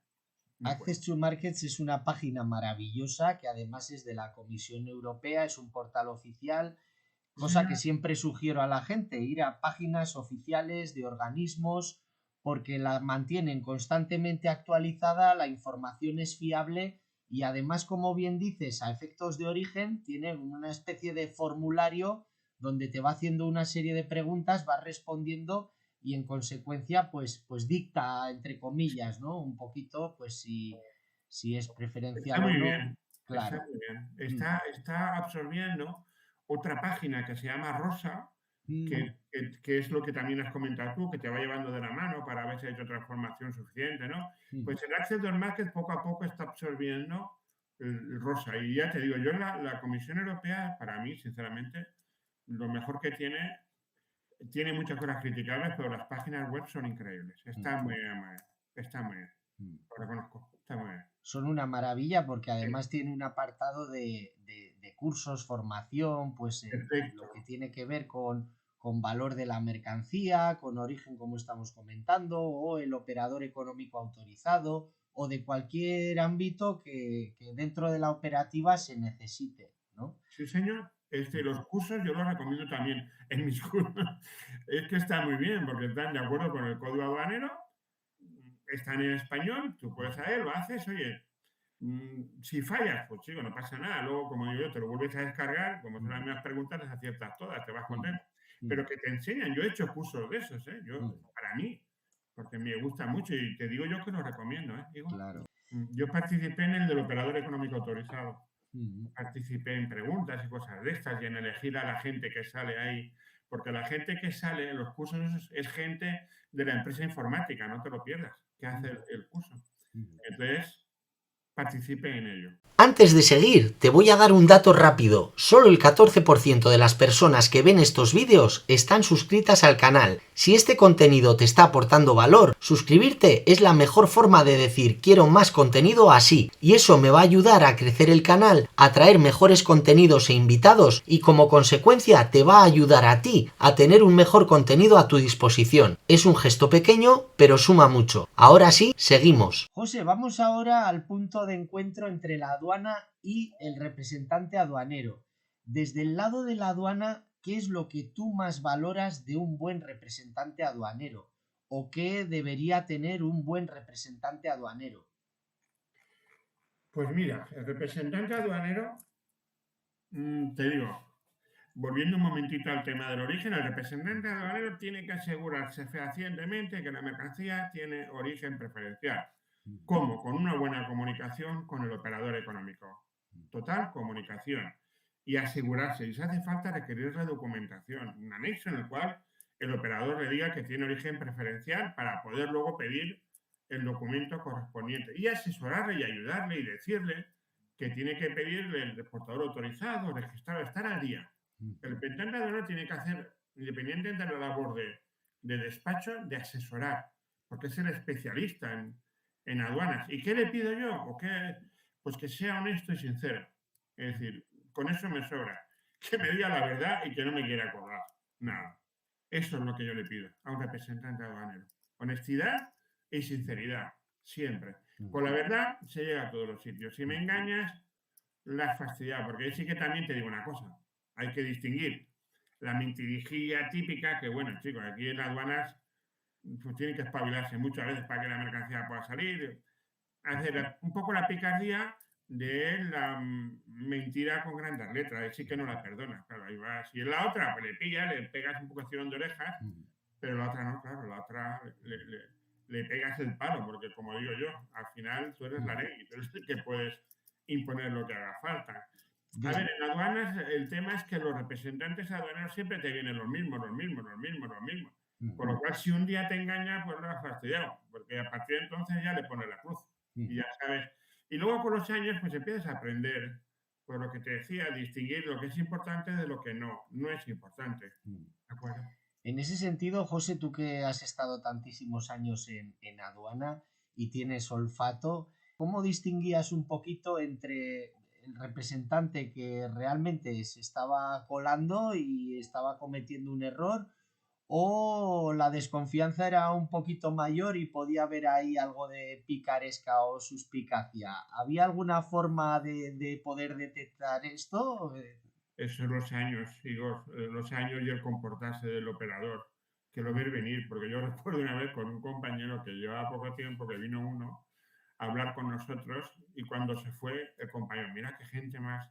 No puedes. Access to Markets es una página maravillosa que además es de la Comisión Europea, es un portal oficial, cosa que siempre sugiero a la gente, ir a páginas oficiales de organismos porque la mantienen constantemente actualizada, la información es fiable y además, como bien dices, a efectos de origen, tiene una especie de formulario donde te va haciendo una serie de preguntas, va respondiendo y en consecuencia pues dicta, entre comillas, ¿no? Un poquito, pues si es Está preferencial o muy no, bien, está claro. muy bien. Mm, Está absorbiendo otra página que se llama Rosa, mm, que es lo que también has comentado tú, que te va llevando de la mano para ver si ha hecho transformación suficiente, ¿no? mm. Pues el Access to Market poco a poco está absorbiendo el Rosa. Y ya te digo, yo la Comisión Europea, para mí, sinceramente, lo mejor que tiene muchas cosas criticables, pero las páginas web son increíbles. Está muy bien, está muy bien. Mm. Lo reconozco, está muy bien. Son una maravilla porque además tiene un apartado de cursos, formación, pues en Perfecto. lo que tiene que ver con valor de la mercancía, con origen, como estamos comentando, o el operador económico autorizado, o de cualquier ámbito que dentro de la operativa se necesite, ¿no? Sí, señor. Los cursos yo los recomiendo también en mis cursos. Es que está muy bien, porque están de acuerdo con el código aduanero, están en español, tú puedes saber, lo haces, oye, si fallas, pues chico, no pasa nada. Luego, como digo yo, te lo vuelves a descargar, como son las mismas preguntas, las aciertas todas, te vas contento. Pero que te enseñan, yo he hecho cursos de esos, ¿eh? Para mí, porque me gusta mucho y te digo yo que lo recomiendo, ¿eh? Digo, Claro. yo participé en el del operador económico autorizado. Mm, Participé en preguntas y cosas de estas y en elegir a la gente que sale ahí, porque la gente que sale en los cursos es gente de la empresa informática, no te lo pierdas, que hace el curso. Entonces, participe en ello. Antes de seguir, te voy a dar un dato rápido. Solo el 14% de las personas que ven estos vídeos están suscritas al canal. Si este contenido te está aportando valor, suscribirte es la mejor forma de decir quiero más contenido así. Y eso me va a ayudar a crecer el canal, a traer mejores contenidos e invitados y como consecuencia te va a ayudar a ti a tener un mejor contenido a tu disposición. Es un gesto pequeño, pero suma mucho. Ahora sí, seguimos. José, vamos ahora al punto de encuentro entre la aduana y el representante aduanero. Desde el lado de la aduana, ¿qué es lo que tú más valoras de un buen representante aduanero? ¿O qué debería tener un buen representante aduanero? Pues mira, el representante aduanero, te digo, volviendo un momentito al tema del origen, el representante aduanero tiene que asegurarse fehacientemente que la mercancía tiene origen preferencial. ¿Cómo? Con una buena comunicación con el operador económico. Total comunicación. Y asegurarse, y si hace falta, requerir la documentación, un anexo en el cual el operador le diga que tiene origen preferencial para poder luego pedir el documento correspondiente y asesorarle y ayudarle y decirle que tiene que pedirle el exportador autorizado, registrado, estar al día. El representante aduanero tiene que hacer, independientemente de la labor de despacho, de asesorar, porque es el especialista en aduanas. ¿Y qué le pido yo? Pues que sea honesto y sincero. Es decir, con eso me sobra. Que me diga la verdad y que no me quiera cobrar. Nada. Eso es lo que yo le pido a un representante aduanero. Honestidad y sinceridad. Siempre. Con la verdad se llega a todos los sitios. Si me engañas, la has fastidiado. Porque ahí sí que también te digo una cosa. Hay que distinguir la mentirijilla típica, que bueno, chicos, aquí en las aduanas pues tienen que espabilarse muchas veces para que la mercancía pueda salir. Hacer un poco la picardía de la mentira con grandes letras. Ahí sí que no la perdonas. Claro, ahí va. Si es la otra, pues le pillas, le pegas un poco de orejas, pero la otra no, claro, la otra le pegas el palo, porque como digo yo, al final tú eres la ley y tú eres el que puedes imponer lo que haga falta. A ver, en aduanas el tema es que los representantes aduaneros siempre te vienen los mismos. Por lo cual, si un día te engaña, pues lo has fastidiado, porque a partir de entonces ya le pones la cruz y ya sabes. Y luego con los años, pues empiezas a aprender Por lo que te decía, distinguir lo que es importante de lo que no es importante. Mm. ¿De acuerdo? En ese sentido, José, tú que has estado tantísimos años en aduana y tienes olfato, ¿cómo distinguías un poquito entre el representante que realmente se estaba colando y estaba cometiendo un error o la desconfianza era un poquito mayor y podía haber ahí algo de picaresca o suspicacia? ¿Había alguna forma de poder detectar esto? Esos son los años, Igor, los años y el comportarse del operador, que lo ves venir, porque yo recuerdo una vez con un compañero que llevaba poco tiempo, que vino uno a hablar con nosotros y cuando se fue, el compañero, mira qué gente más,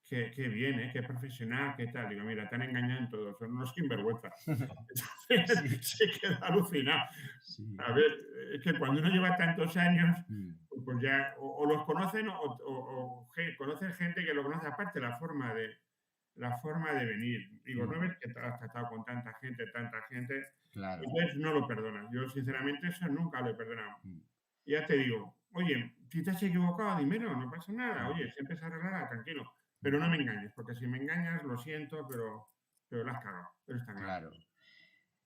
qué bien, qué profesional, qué tal. Digo, mira, te han engañado en todo, son unos sinvergüenzas. Entonces Sí, se queda alucinado. sí. A ver, es que cuando uno lleva tantos años, Mm, pues ya o los conocen o conocen gente que lo conoce aparte, la forma de venir. Digo, mm, no ves que has tratado con tanta gente, claro. entonces no lo perdonas. Yo, sinceramente, eso nunca lo he perdonado. Mm, Y ya te digo, oye, si te has equivocado, dímelo, no pasa nada. mm, Oye, siempre se arreglará, tranquilo. Pero mm, no me engañes, porque si me engañas, lo siento, pero la has cagado. Eso está claro. claro.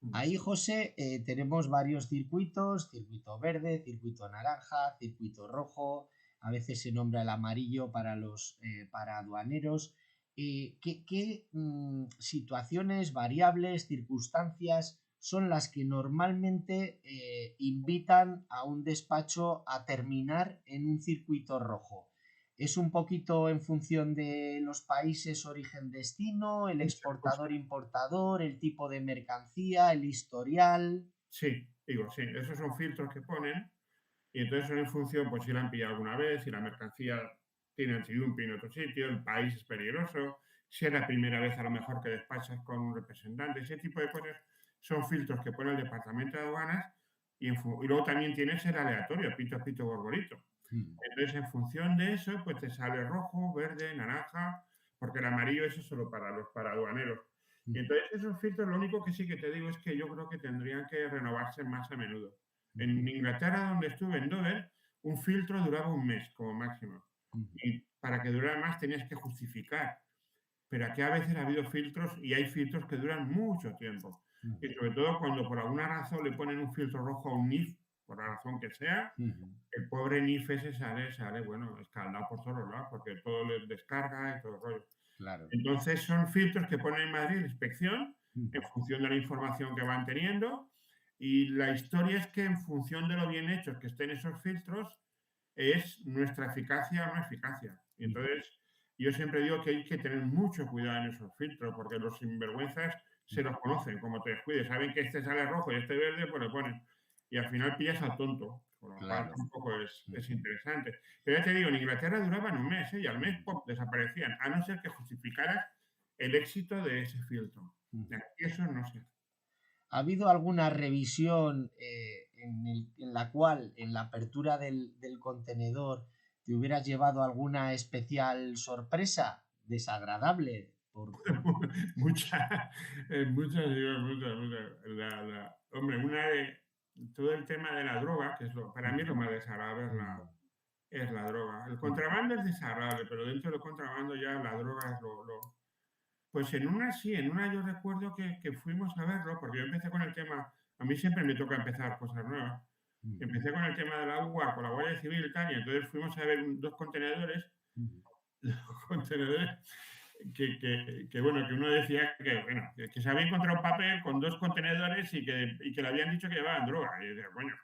Mm. Ahí, José, tenemos varios circuitos, circuito verde, circuito naranja, circuito rojo, a veces se nombra el amarillo para los para aduaneros. ¿Qué situaciones, variables, circunstancias son las que normalmente invitan a un despacho a terminar en un circuito rojo? ¿Es un poquito en función de los países origen-destino, el Muchas cosas. exportador-importador, el tipo de mercancía, el historial? Sí, digo, sí, esos son filtros que ponen y entonces son en función, pues si la han pillado alguna vez, si la mercancía tiene antidumpi en otro sitio, el país es peligroso, si es la primera vez a lo mejor que despachas con un representante, ese tipo de cosas son filtros que pone el departamento de aduanas y luego también tienes el aleatorio, pito, pito, gorgorito. Mm, Entonces, en función de eso, pues te sale rojo, verde, naranja, porque el amarillo eso es solo para los para aduaneros. Y mm, entonces esos filtros, lo único que sí que te digo es que yo creo que tendrían que renovarse más a menudo. mm, En Inglaterra, donde estuve en Dover, un filtro duraba un mes como máximo. mm, Y para que durara más tenías que justificar. Pero aquí a veces ha habido filtros y hay filtros que duran mucho tiempo. mm, Y sobre todo cuando por alguna razón le ponen un filtro rojo a un NIF, por la razón que sea, mm, el pobre NIF ese sale, bueno, escaldado por todos lados, porque todo le descarga y todo el rollo. claro. Entonces son filtros que pone en Madrid la inspección en Mm, función de la información que van teniendo y la historia es que en función de lo bien hechos que estén esos filtros es nuestra eficacia o no eficacia. Y mm, entonces yo siempre digo que hay que tener mucho cuidado en esos filtros porque los sinvergüenzas se mm, los conocen, como te descuides, saben que este sale rojo y este verde, pues le ponen. Y al final pillas al tonto, con lo cual claro. tampoco es Mm, interesante. Pero ya te digo, en Inglaterra duraban un mes, y al mes mm, ¡pop! Desaparecían, a no ser que justificaras el éxito de ese filtro. Y mm. aquí eso no se hace. ¿Ha habido alguna revisión en la cual, en la apertura del contenedor, te hubieras llevado alguna especial sorpresa desagradable? Muchas, muchas. Hombre, todo el tema de la droga, que para mí lo más desagradable Mm, es la droga. El mm, contrabando es desagradable, pero dentro del contrabando ya la droga es Pues en una yo recuerdo que fuimos a verlo, porque yo empecé con el tema, a mí siempre me toca empezar cosas nuevas. mm, Empecé con el tema de la UA, con la Guardia Civil y tal, y entonces fuimos a ver dos contenedores, mm, dos contenedores bueno, que uno decía que, bueno, que se había encontrado un papel con dos contenedores y que le habían dicho que llevaban droga. Y yo decía, bueno,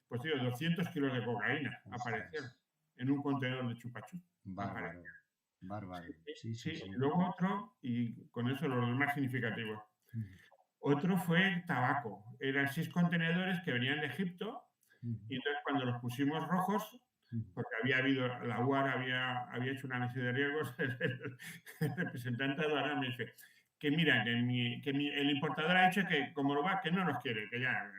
pues tío, 200 kilos de cocaína aparecieron ostras, en un contenedor de chupachú. bárbaro, bárbaro. Sí, sí, Sí, y sí. luego otro, y con eso los más significativos. Mm, Otro fue tabaco. Eran 6 contenedores que venían de Egipto mm, y entonces cuando los pusimos rojos, mm, porque había habido, la UAR había hecho un análisis de riesgos, el representante de aduana me dice que mira, el importador ha dicho que como lo va, que no nos quiere, que ya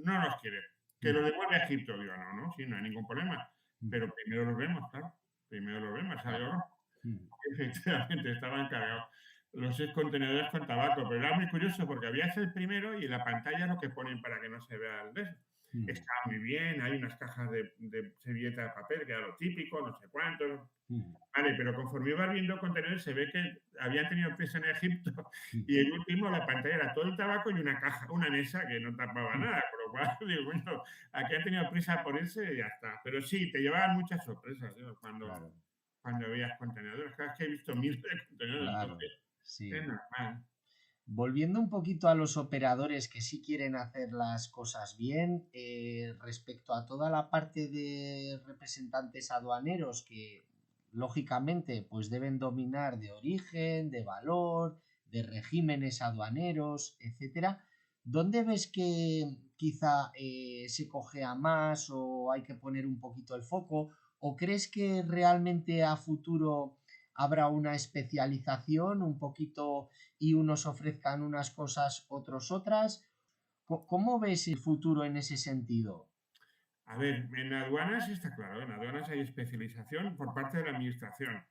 no nos quiere, que lo mm, devuelve a Egipto. Digo, no, sí, no hay ningún problema, mm, pero primero lo vemos, claro, primero lo vemos, salió claro. rojo. Mm, Efectivamente, estaban cargados los 6 contenedores con tabaco, pero era muy curioso porque había el primero y en la pantalla lo que ponen para que no se vea el de eso. Mm, está muy bien, hay unas cajas de servilleta de papel, que era lo típico, no sé cuántos. mm, Vale, pero conforme iba viendo contenedores se ve que habían tenido prisa en Egipto y mm, el último, la pantalla era todo el tabaco y una caja, una mesa que no tapaba mm. nada, por lo cual digo, bueno, aquí han tenido prisa por irse y ya está. Pero sí, te llevaban muchas sorpresas, ¿eh? Claro, Cuando veías contenedores. Cada vez que he visto miles de contenedores, claro, entonces es sí. normal. Volviendo un poquito a los operadores que sí quieren hacer las cosas bien, respecto a toda la parte de representantes aduaneros que lógicamente pues deben dominar de origen, de valor, de regímenes aduaneros, etcétera, ¿dónde ves que quizá se cojea más o hay que poner un poquito el foco? ¿O crees que realmente a futuro habrá una especialización un poquito y unos ofrezcan unas cosas, otros otras? ¿Cómo ves el futuro en ese sentido? A ver, en aduanas está claro, en aduanas hay especialización por parte de la administración.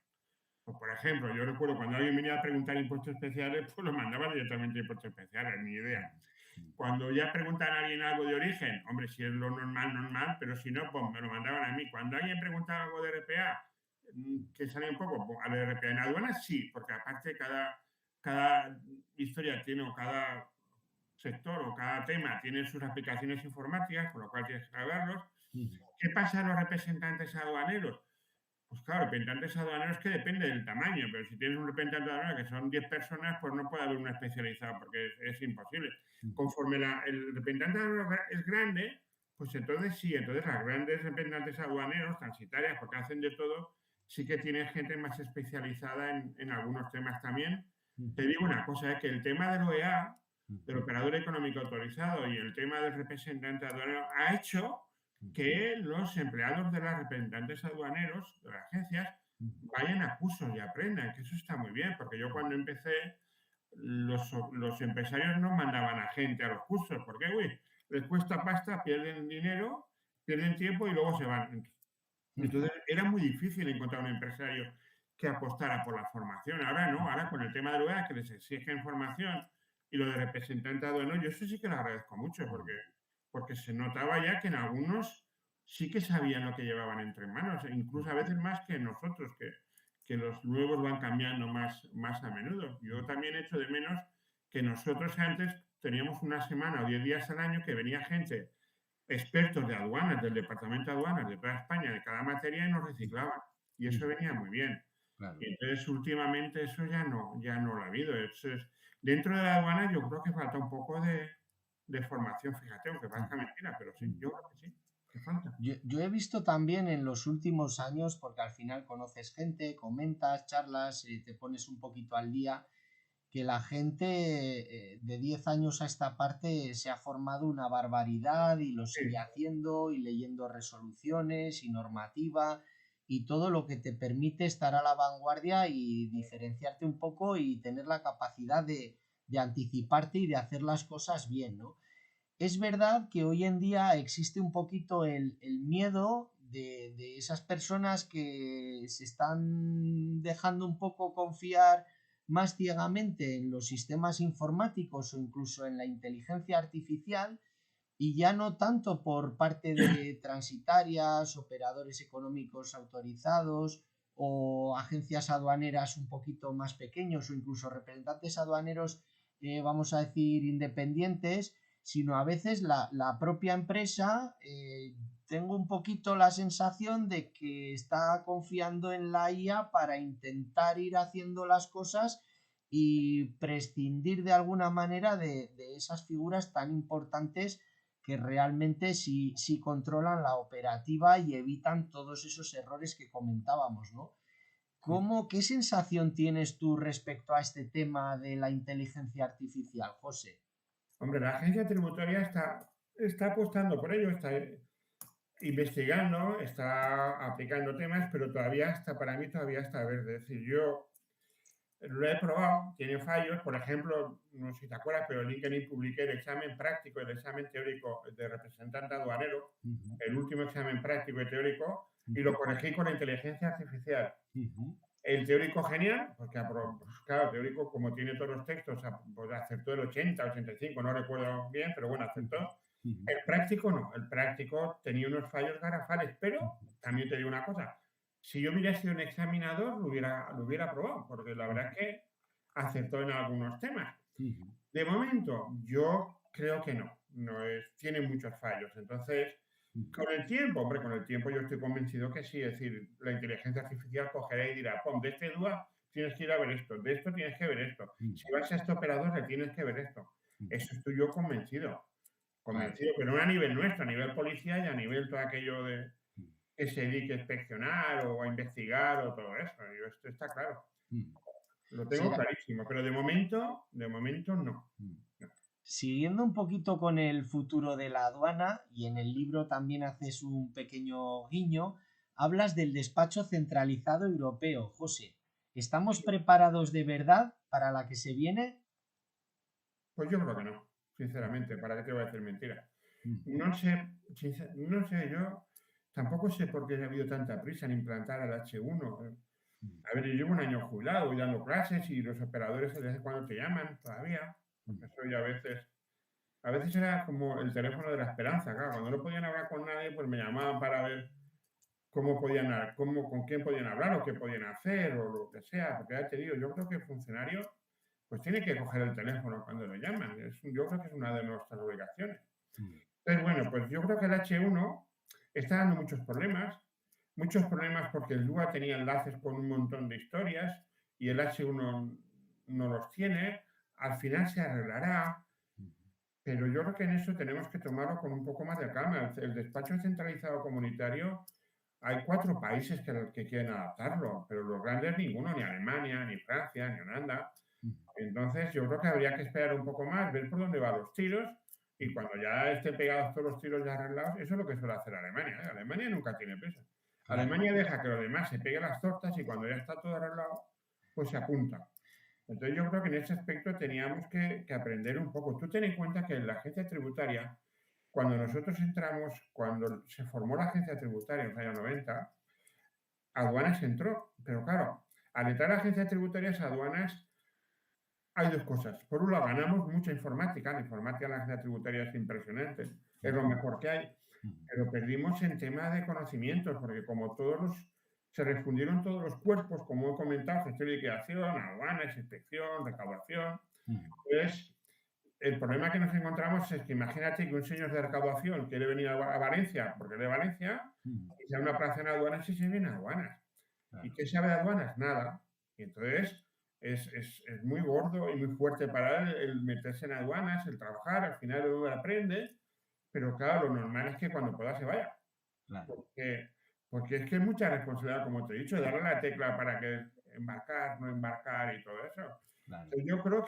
Pues, por ejemplo, yo recuerdo cuando alguien venía a preguntar impuestos especiales, pues lo mandaba directamente a impuestos especiales, ni idea. Cuando ya preguntan a alguien algo de origen, hombre, si es lo normal, normal, pero si no, pues me lo mandaban a mí. Cuando alguien preguntaba algo de RPA, que sale un poco, pues, a ver, RPA en aduanas sí, porque aparte cada historia tiene, o cada sector o cada tema tiene sus aplicaciones informáticas, por lo cual tienes que saberlos. ¿Qué pasa a los representantes aduaneros? Pues claro, representantes aduaneros que depende del tamaño, pero si tienes un representante aduanero que son 10 personas, pues no puede haber uno especializado porque es imposible. Conforme el representante aduanero es grande, pues entonces sí, entonces las grandes representantes aduaneros, transitarias, porque hacen de todo, sí que tienen gente más especializada en algunos temas también. Te digo una cosa, que el tema del OEA, del operador económico autorizado, y el tema del representante aduanero ha hecho que los empleados de los representantes aduaneros, de las agencias, vayan a cursos y aprendan, que eso está muy bien, porque yo cuando empecé, los empresarios no mandaban a gente a los cursos, porque, uy, les cuesta pasta, pierden dinero, pierden tiempo y luego se van. Entonces era muy difícil encontrar un empresario que apostara por la formación. Ahora no, ahora con el tema de la UEA, que les exigen formación y lo de representante aduanero, yo eso sí que lo agradezco mucho, porque se notaba ya que en algunos sí que sabían lo que llevaban entre manos, e incluso a veces más que nosotros, que los nuevos van cambiando más a menudo. Yo también echo de menos que nosotros antes teníamos una semana o 10 días al año que venía gente, expertos de aduanas, del departamento de aduanas de toda España, de cada materia, y nos reciclaban. Y eso venía muy bien. Claro. Y entonces últimamente eso ya no lo ha habido. Dentro de la aduana yo creo que falta un poco de formación, fíjate, aunque parezca mentira, pero sí, yo creo que sí, que falta. Yo he visto también en los últimos años, porque al final conoces gente, comentas, charlas, te pones un poquito al día, que la gente de 10 años a esta parte se ha formado una barbaridad y lo Sí, sigue haciendo y leyendo resoluciones y normativa y todo lo que te permite estar a la vanguardia y diferenciarte un poco y tener la capacidad de anticiparte y de hacer las cosas bien, ¿no? Es verdad que hoy en día existe un poquito el miedo de esas personas que se están dejando un poco confiar más ciegamente en los sistemas informáticos o incluso en la inteligencia artificial y ya no tanto por parte de transitarias, operadores económicos autorizados o agencias aduaneras un poquito más pequeños o incluso representantes aduaneros, vamos a decir, independientes, sino a veces la propia empresa, tengo un poquito la sensación de que está confiando en la IA para intentar ir haciendo las cosas y prescindir de alguna manera de esas figuras tan importantes que realmente sí controlan la operativa y evitan todos esos errores que comentábamos, ¿no? ¿Qué sensación tienes tú respecto a este tema de la inteligencia artificial, José? hombre, la agencia tributaria está apostando por ello, está investigando, está aplicando temas, pero para mí todavía está verde. Es decir, yo lo he probado, tiene fallos. Por ejemplo, no sé si te acuerdas, pero en LinkedIn publiqué el examen práctico y el examen teórico de representante aduanero, Uh -huh. el último examen práctico y teórico, Uh -huh. y lo corregí con la inteligencia artificial. Uh -huh. El teórico genial, porque pues, claro, el teórico como tiene todos los textos, pues acertó el 80, 85, no recuerdo bien, pero bueno, acertó. Ujú, El práctico no, el práctico tenía unos fallos garrafales, pero ujú, también te digo una cosa, si yo hubiera sido un examinador, lo hubiera aprobado, porque la verdad es que acertó en algunos temas. ujú, De momento, yo creo que no, tiene muchos fallos. Entonces, ujú, con el tiempo, hombre, con el tiempo yo estoy convencido que sí, es decir, la inteligencia artificial cogerá y dirá, pon, de este DUA tienes que ir a ver esto, de esto tienes que ver esto, ujú, si vas a este operador le tienes que ver esto. ujú. Eso estoy yo convencido, Claro. convencido, pero no a nivel nuestro, a nivel policial y a nivel todo aquello de Ujú, que se dedique a inspeccionar o a investigar o todo eso. Esto está claro, ujú. lo tengo Será, clarísimo, pero de momento no. ujú. No. Siguiendo un poquito con el futuro de la aduana, y en el libro también haces un pequeño guiño, hablas del despacho centralizado europeo. José, ¿estamos preparados de verdad para la que se viene? Pues yo creo que no, Ujú, sinceramente, ¿para qué te voy a decir mentira? ujú, No sé, yo tampoco sé por qué ha habido tanta prisa en implantar el H1. ujú, A ver, yo llevo un año jubilado y dando clases y los operadores de vez en cuando te llaman todavía, ujú. porque soy a veces era como el teléfono de la esperanza, claro, cuando no podían hablar con nadie, pues me llamaban para ver con quién podían hablar o qué podían hacer o lo que sea, porque ya te digo, yo creo que el funcionario pues tiene que coger el teléfono cuando lo llaman, yo creo que es una de nuestras obligaciones. Mm, Entonces, bueno, pues yo creo que el H1 está dando muchos problemas porque el DUA tenía enlaces con un montón de historias y el H1 no los tiene, al final se arreglará, ujú, pero yo creo que en eso tenemos que tomarlo con un poco más de calma. El despacho centralizado comunitario, hay 4 países que quieren adaptarlo, pero los grandes ninguno, ni Alemania, ni Francia, ni Holanda. ujú, Entonces, yo creo que habría que esperar un poco más, ver por dónde van los tiros y ujú. cuando ya estén pegados todos los tiros ya arreglados, eso es lo que suele hacer Alemania, ¿eh? Alemania nunca tiene prisa. Claro, Alemania deja que los demás se peguen las tortas y cuando ya está todo arreglado, pues se apunta. Entonces, yo creo que en ese aspecto teníamos que aprender un poco. Tú ten en cuenta que la agencia tributaria, cuando nosotros entramos, cuando se formó la agencia tributaria en los años 90, aduanas entró, pero claro, al entrar a la agencia tributaria, aduanas hay dos cosas. Por un lado, ganamos mucha informática. La informática en la agencia tributaria es impresionante. Es lo ujú, mejor que hay. ujú, Pero perdimos en tema de conocimientos, porque como se refundieron todos los cuerpos, como he comentado, gestión y liquidación, aduanas, inspección, recaudación. ujú. Entonces, el problema que nos encontramos es que imagínate que un señor de recaudación quiere venir a Valencia, porque es de Valencia, Ujú, y se da una plaza en aduanas y se viene a aduanas. ¿Y claro, qué sabe de aduanas? Nada. Y entonces es muy gordo y muy fuerte para él el meterse en aduanas, el trabajar, al final uno aprende, pero claro, lo normal es que cuando pueda se vaya. claro, Porque, porque es que es mucha responsabilidad, como te he dicho, darle la tecla para que embarcar, no embarcar y todo eso. claro. Entonces, yo creo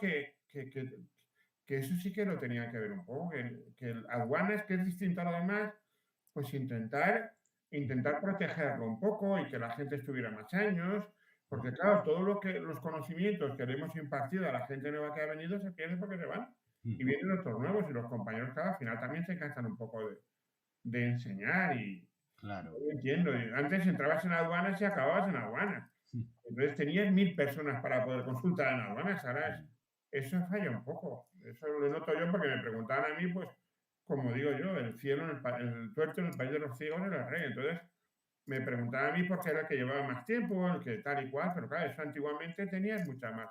que eso sí que lo tenía que ver un poco, que el aduanas, que es distinto a lo demás, pues intentar protegerlo un poco y que la gente estuviera más años, porque Ujú, claro, todo los conocimientos que le hemos impartido a la gente nueva que ha venido se pierden porque se van. Y ujú, vienen otros nuevos y los compañeros que al final también se cansan un poco de enseñar y yo claro. lo entiendo. Y antes entrabas en aduanas y acababas en aduanas. Ujú, Entonces tenías 1000 personas para poder consultar en aduanas. Ahora ujú, eso falla un poco. Eso lo noto yo porque me preguntaban a mí, pues, como digo yo, el cielo, el tuerto en el país de los ciegos era el rey. Entonces me preguntaban a mí por qué era el que llevaba más tiempo, el que tal y cual, pero claro, eso antiguamente tenías mucha más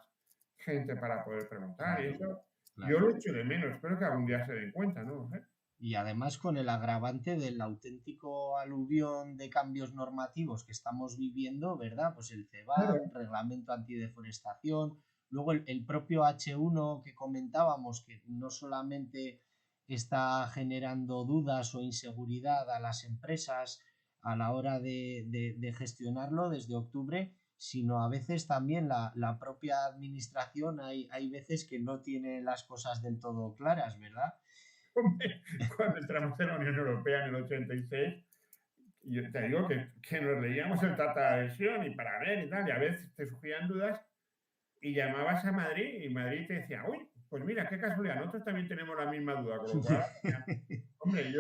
gente para poder preguntar y claro, eso yo claro. lo echo de menos. Espero que algún día se den cuenta, ¿no? Y además con el agravante del auténtico aluvión de cambios normativos que estamos viviendo, ¿verdad? Pues el CEBAN, Claro. Reglamento Antideforestación, luego el propio H1 que comentábamos, que no solamente está generando dudas o inseguridad a las empresas a la hora de gestionarlo desde octubre, sino a veces también la propia administración, hay veces que no tiene las cosas del todo claras, ¿verdad? Hombre, cuando entramos en la Unión Europea en el 86, yo te digo que nos leíamos el Tratado de Adhesión y para ver y tal, y a veces te surgían dudas y llamabas a Madrid y Madrid te decía, uy, pues mira, qué casualidad, nosotros también tenemos la misma duda, con lo cual, hombre,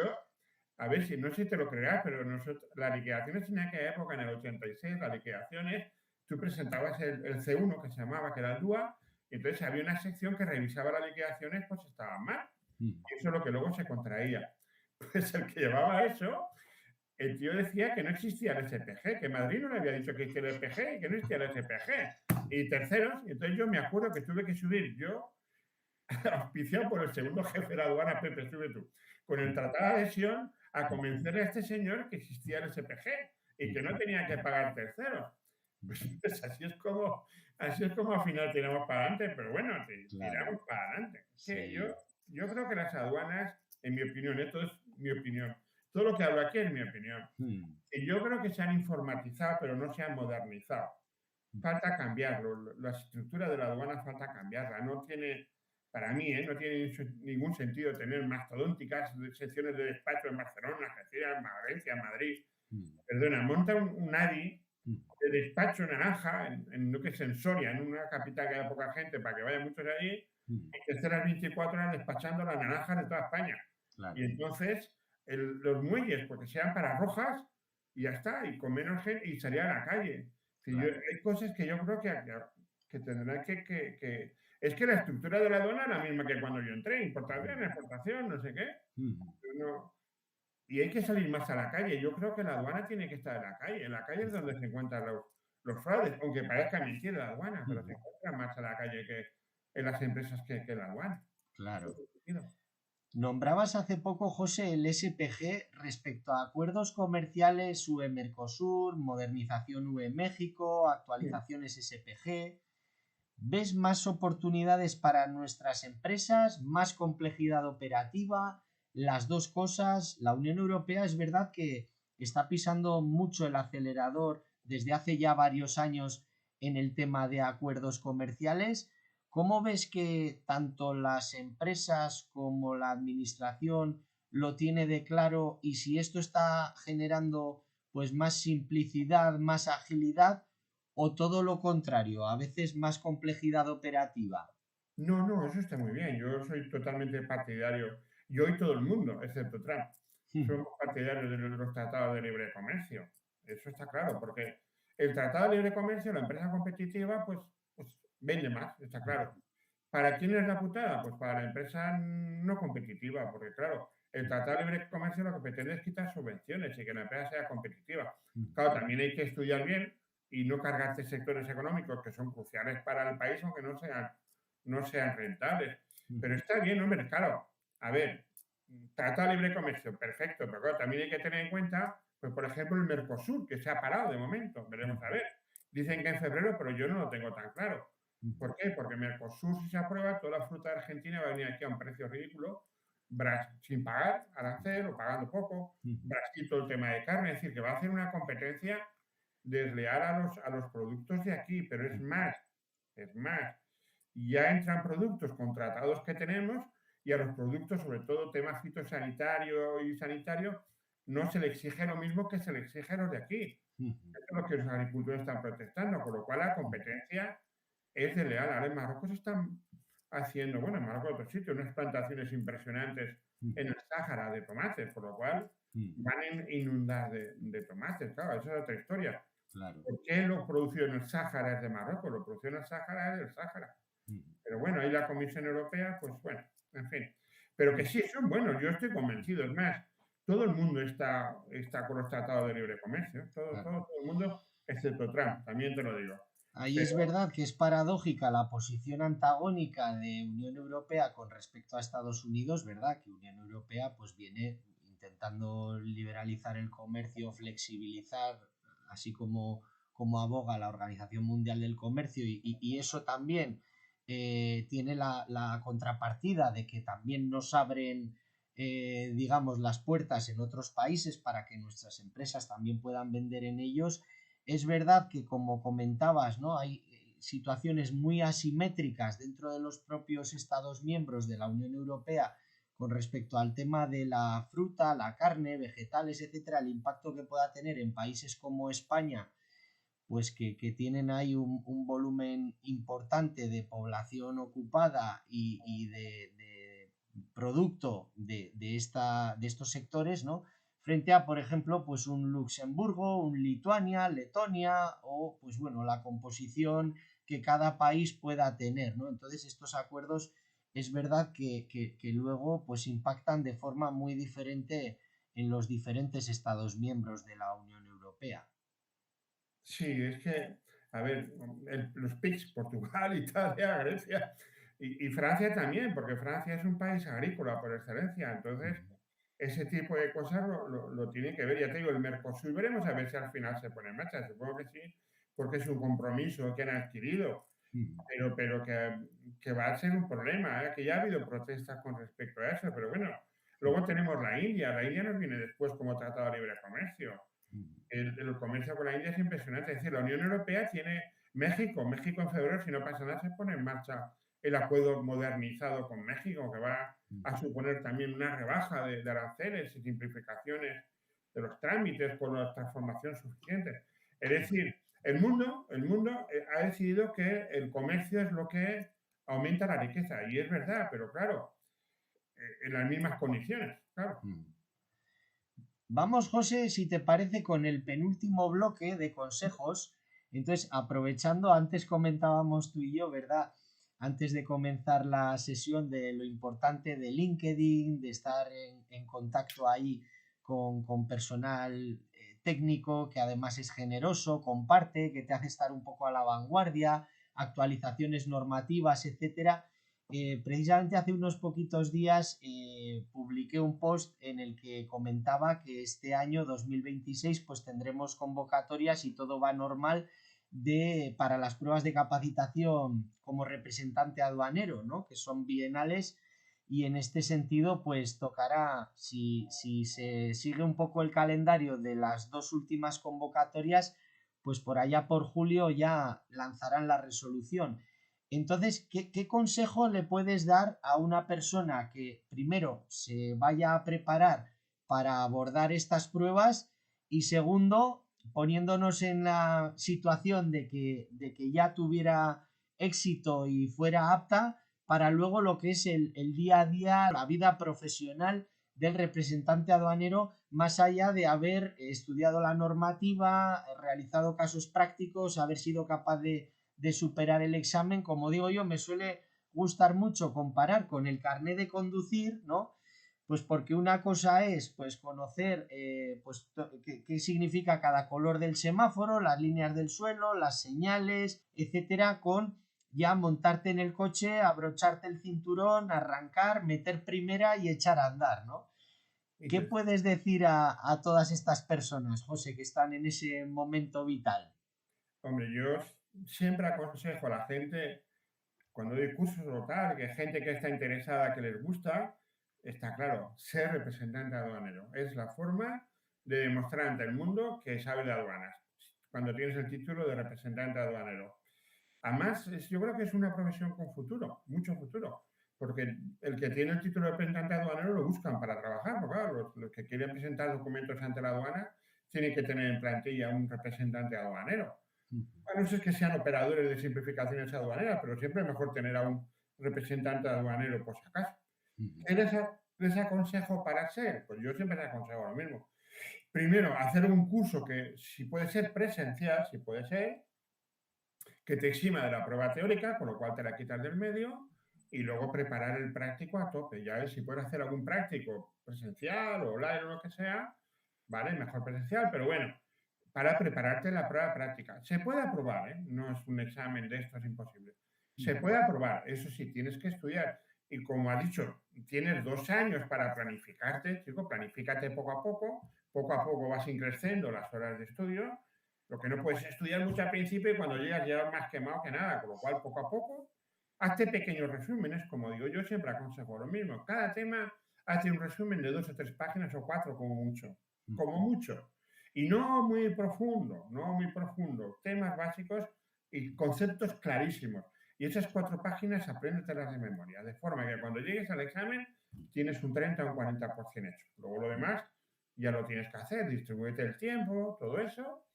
a ver si no sé si te lo creerás, pero las liquidaciones en aquella época, en el 86, las liquidaciones, tú presentabas el C1 que se llamaba, que era el DUA, y entonces había una sección que revisaba las liquidaciones, pues estaban mal. Y eso es lo que luego se contraía. Pues el que llevaba eso, el tío decía que no existía el SPG, que Madrid no le había dicho que existía el SPG y que no existía el SPG. Y terceros, y entonces yo me acuerdo que tuve que subir yo, auspiciado por el segundo jefe de la aduana, Pepe, sube tú, con el tratado de adhesión, a convencer a este señor que existía el SPG y que no tenía que pagar terceros. Pues así es como al final tiramos para adelante, pero bueno, tiramos para adelante. Sí. Yo creo que las aduanas, en mi opinión, esto es mi opinión, todo lo que hablo aquí es mi opinión. Y yo creo que se han informatizado, pero no se han modernizado. Falta cambiarlo. La estructura de la aduana falta cambiarla. No tiene, para mí, no tiene ningún sentido tener mastodónticas secciones de despacho en Barcelona, Algeciras, Valencia, Madrid. Perdona, monta un ADI de despacho naranja en lo que es en Soria, en una capital que haya poca gente, para que vayan muchos de allí, y que estén las 24 horas despachando las naranjas de toda España. Claro. Y entonces los muelles, porque sean para rojas, y ya está, y con menos gente, y salir a la calle. Claro. Hay cosas que yo creo que tendrán que... Es que la estructura de la aduana es la misma que cuando yo entré, importación, exportación, no sé qué. Y hay que salir más a la calle. Yo creo que la aduana tiene que estar en la calle. En la calle es donde se encuentran los fraudes, aunque parezca mentira la aduana, pero se encuentran más a la calle que en las empresas que la aduana. Claro. Nombrabas hace poco, José, el SPG respecto a acuerdos comerciales UE-Mercosur, modernización UE-México, actualizaciones SPG. ¿Ves más oportunidades para nuestras empresas, más complejidad operativa? Las dos cosas. La Unión Europea es verdad que está pisando mucho el acelerador desde hace ya varios años en el tema de acuerdos comerciales. ¿Cómo ves que tanto las empresas como la administración lo tiene de claro y si esto está generando pues más simplicidad, más agilidad o todo lo contrario, a veces más complejidad operativa? No, eso está muy bien. Yo soy totalmente partidario. Yo y todo el mundo, excepto Trump, somos partidarios de los tratados de libre comercio. Eso está claro, porque el tratado de libre comercio, la empresa competitiva, pues vende más, está claro. ¿Para quién es la putada? Pues para la empresa no competitiva, porque claro, el tratado de libre comercio lo que pretende es quitar subvenciones y que la empresa sea competitiva. Claro, también hay que estudiar bien y no cargarse sectores económicos que son cruciales para el país, aunque no sean rentables. Pero está bien, hombre, claro. A ver, tratado de libre comercio, perfecto, pero claro, también hay que tener en cuenta, pues por ejemplo, el Mercosur, que se ha parado de momento, veremos a ver. Dicen que en febrero, pero yo no lo tengo tan claro. ¿Por qué? Porque Mercosur, si se aprueba, toda la fruta de Argentina va a venir aquí a un precio ridículo, sin pagar arancel o pagando poco. Brasil, todo el tema de carne, es decir, que va a hacer una competencia desleal a los productos de aquí, pero es más. Ya entran productos contratados que tenemos y a los productos, sobre todo temas fitosanitario y sanitario, no se le exige lo mismo que se le exige a los de aquí. Eso es lo que los agricultores están protestando, con lo cual la competencia es desleal. Ahora en Marruecos están haciendo, bueno, en Marruecos y otros sitios, unas plantaciones impresionantes en el Sáhara de tomates, por lo cual van a inundar de tomates, claro, esa es otra historia. Claro. ¿Por qué lo producido en el Sáhara es de Marruecos? Lo producido en el Sáhara es del Sáhara. Pero bueno, ahí la Comisión Europea, pues bueno, en fin. Pero que sí, son buenos, yo estoy convencido. Es más, todo el mundo está con los tratados de libre comercio. Todo el mundo, excepto Trump, también te lo digo. Ahí es verdad que es paradójica la posición antagónica de Unión Europea con respecto a Estados Unidos, ¿verdad? Que Unión Europea pues viene intentando liberalizar el comercio, flexibilizar, así como aboga la Organización Mundial del Comercio y eso también tiene la contrapartida de que también nos abren digamos las puertas en otros países para que nuestras empresas también puedan vender en ellos. Es verdad que, como comentabas, ¿no? Hay situaciones muy asimétricas dentro de los propios Estados miembros de la Unión Europea con respecto al tema de la fruta, la carne, vegetales, etcétera, el impacto que pueda tener en países como España, pues que tienen ahí un volumen importante de población ocupada y de producto de estos sectores, ¿no? Frente a, por ejemplo, pues un Luxemburgo, un Lituania, Letonia o, pues bueno, la composición que cada país pueda tener, ¿no? Entonces estos acuerdos es verdad que luego pues impactan de forma muy diferente en los diferentes Estados miembros de la Unión Europea. Sí, es que, a ver, los PICs, Portugal, Italia, Grecia y Francia también, porque Francia es un país agrícola por excelencia. Entonces, ese tipo de cosas lo tiene que ver. Ya te digo, el Mercosur, veremos a ver si al final se pone en marcha. Supongo que sí, porque es un compromiso que han adquirido, pero que va a ser un problema, ¿eh? Que ya ha habido protestas con respecto a eso, pero bueno, luego tenemos la India nos viene después como tratado de libre comercio. El comercio con la India es impresionante. Es decir, la Unión Europea tiene México en febrero, si no pasa nada, se pone en marcha el acuerdo modernizado con México, que va a suponer también una rebaja de aranceles y simplificaciones de los trámites por la transformación suficiente. Es decir, el mundo ha decidido que el comercio es lo que aumenta la riqueza, y es verdad, pero claro, en las mismas condiciones, claro. Vamos, José, si te parece, con el penúltimo bloque de consejos. Entonces, aprovechando, antes comentábamos tú y yo, ¿verdad? Antes de comenzar la sesión de lo importante de LinkedIn, de estar en contacto ahí con personal técnico, que además es generoso, comparte, que te hace estar un poco a la vanguardia, actualizaciones normativas, etcétera. Precisamente hace unos poquitos días publiqué un post en el que comentaba que este año 2026 pues tendremos convocatorias, si todo va normal, para las pruebas de capacitación como representante aduanero, ¿no? Que son bienales, y en este sentido pues tocará, si se sigue un poco el calendario de las dos últimas convocatorias, pues por allá por julio ya lanzarán la resolución. Entonces, ¿qué consejo le puedes dar a una persona que primero se vaya a preparar para abordar estas pruebas y segundo, poniéndonos en la situación de que ya tuviera éxito y fuera apta para luego lo que es el día a día, la vida profesional del representante aduanero, más allá de haber estudiado la normativa, realizado casos prácticos, haber sido capaz de superar el examen? Como digo yo, me suele gustar mucho comparar con el carnet de conducir, ¿no? Pues porque una cosa es pues conocer pues, qué significa cada color del semáforo, las líneas del suelo, las señales, etcétera, con ya montarte en el coche, abrocharte el cinturón, arrancar, meter primera y echar a andar, ¿no? ¿Qué puedes decir a todas estas personas, José, que están en ese momento vital? Hombre, yo siempre aconsejo a la gente, cuando doy cursos o tal, que gente que está interesada, que les gusta, está claro, ser representante aduanero. Es la forma de demostrar ante el mundo que sabe de aduanas, cuando tienes el título de representante aduanero. Además, yo creo que es una profesión con futuro, mucho futuro, porque el que tiene el título de representante aduanero lo buscan para trabajar, porque claro, los que quieren presentar documentos ante la aduana tienen que tener en plantilla un representante aduanero. A no ser que sean operadores de simplificaciones aduaneras, pero siempre es mejor tener a un representante aduanero por si acaso. ¿Qué les aconsejo para ser? Pues yo siempre les aconsejo lo mismo. Primero, hacer un curso que, si puede ser presencial, si puede ser, que te exima de la prueba teórica, con lo cual te la quitas del medio, y luego preparar el práctico a tope. Ya ves, si puedes hacer algún práctico presencial o online o lo que sea, vale, mejor presencial, pero bueno, para prepararte la prueba práctica. Se puede aprobar, ¿eh? No es un examen de esto, es imposible. Se puede aprobar, eso sí, tienes que estudiar. Y como has dicho, tienes 2 años para planificarte, chico, planifícate poco a poco vas increciendo las horas de estudio. Lo que no puedes estudiar mucho al principio y cuando llegas ya más quemado que nada, con lo cual poco a poco hazte pequeños resúmenes, como digo yo, siempre aconsejo lo mismo. Cada tema hazte un resumen de 2 o 3 páginas o 4 como mucho. Y no muy profundo, no muy profundo. Temas básicos y conceptos clarísimos. Y esas 4 páginas apréndetelas de memoria, de forma que cuando llegues al examen tienes un 30 o un 40% hecho. Luego lo demás ya lo tienes que hacer, distribúyete el tiempo, todo eso.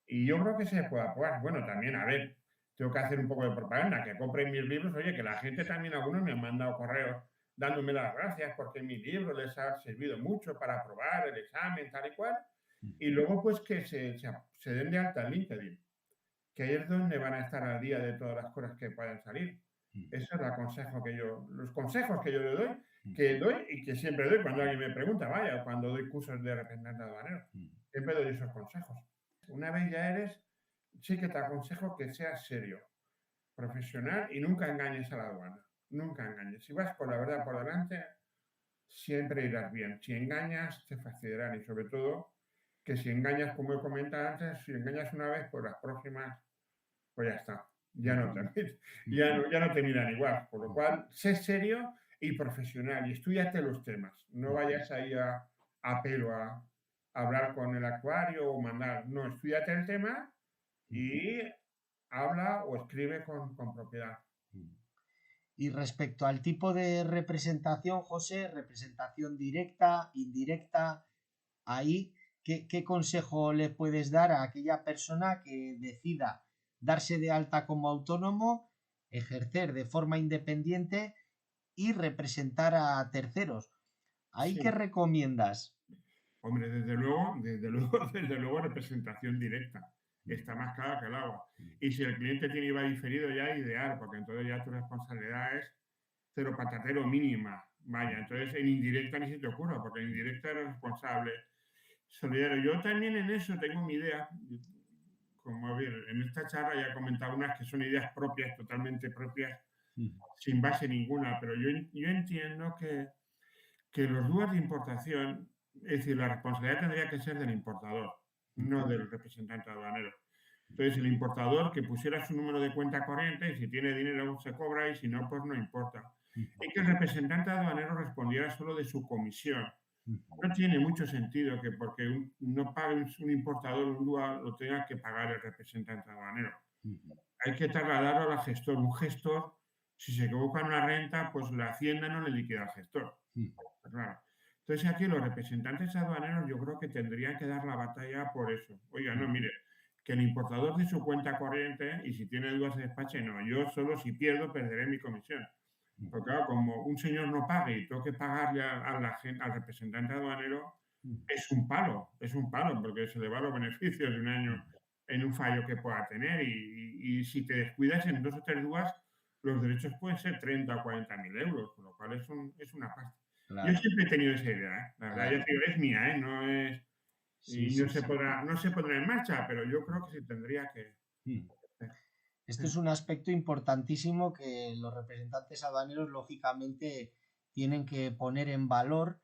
Y yo creo que se puede aprobar. Bueno, también, a ver, tengo que hacer un poco de propaganda, que compren mis libros. Oye, que la gente también, algunos me han mandado correos dándome las gracias porque mi libro les ha servido mucho para aprobar el examen, tal y cual. Y luego, pues, que se den de alta en LinkedIn, que ahí es donde van a estar al día de todas las cosas que puedan salir. Eso es los consejos que yo le doy, que doy y que siempre doy cuando alguien me pregunta, vaya, cuando doy cursos de representante aduanero, siempre doy esos consejos. Una vez ya eres, sí que te aconsejo que seas serio, profesional y nunca engañes a la aduana. Nunca engañes. Si vas con la verdad por delante, siempre irás bien. Si engañas, te fastidiarán y sobre todo que si engañas, como he comentado antes, si engañas una vez, pues las próximas, pues ya está. Ya no te miran igual. Por lo cual, sé serio y profesional y estudiate los temas. No vayas ahí a pelo a hablar con el actuario o mandar. No, estudiate el tema y habla o escribe con propiedad. Y respecto al tipo de representación, José, representación directa, indirecta, ahí, ¿qué consejo le puedes dar a aquella persona que decida darse de alta como autónomo, ejercer de forma independiente y representar a terceros? ¿Ahí Sí. qué recomiendas? Hombre, desde luego, representación directa. Está más clara que el agua. Y si el cliente tiene IVA diferido, ya es ideal, porque entonces ya tu responsabilidad es cero patatero mínima. Vaya, entonces en indirecta ni se te ocurra, porque en indirecta eres responsable solidario. Yo también en eso tengo mi idea. Como bien, en esta charla ya he comentado unas que son ideas propias, totalmente propias, sin base ninguna, pero yo entiendo que los DUAs de importación, es decir, la responsabilidad tendría que ser del importador, no del representante aduanero. Entonces, el importador que pusiera su número de cuenta corriente y si tiene dinero se cobra y si no, pues no importa. Y que el representante aduanero respondiera solo de su comisión. No tiene mucho sentido que porque no pague un importador un DUA lo tenga que pagar el representante aduanero. Hay que trasladarlo al gestor. Un gestor, si se equivoca en una renta, pues la hacienda no le liquida al gestor. Claro. Entonces aquí los representantes aduaneros yo creo que tendrían que dar la batalla por eso. Oiga, no, mire, que el importador de su cuenta corriente y si tiene dudas se despache, no, yo solo si pierdo perderé mi comisión. Porque claro, como un señor no pague y tengo que pagarle al representante aduanero, es un palo, porque se le va los beneficios de un año en un fallo que pueda tener y si te descuidas en 2 o 3 dudas, los derechos pueden ser 30 o 40 mil euros, con lo cual es una pasta. Claro. Yo siempre he tenido esa idea, ¿eh? La verdad, ya te digo, es mía, ¿eh? No es... Y no se pondrá en marcha, pero yo creo que se tendría que... Esto es un aspecto importantísimo que los representantes aduaneros, lógicamente, tienen que poner en valor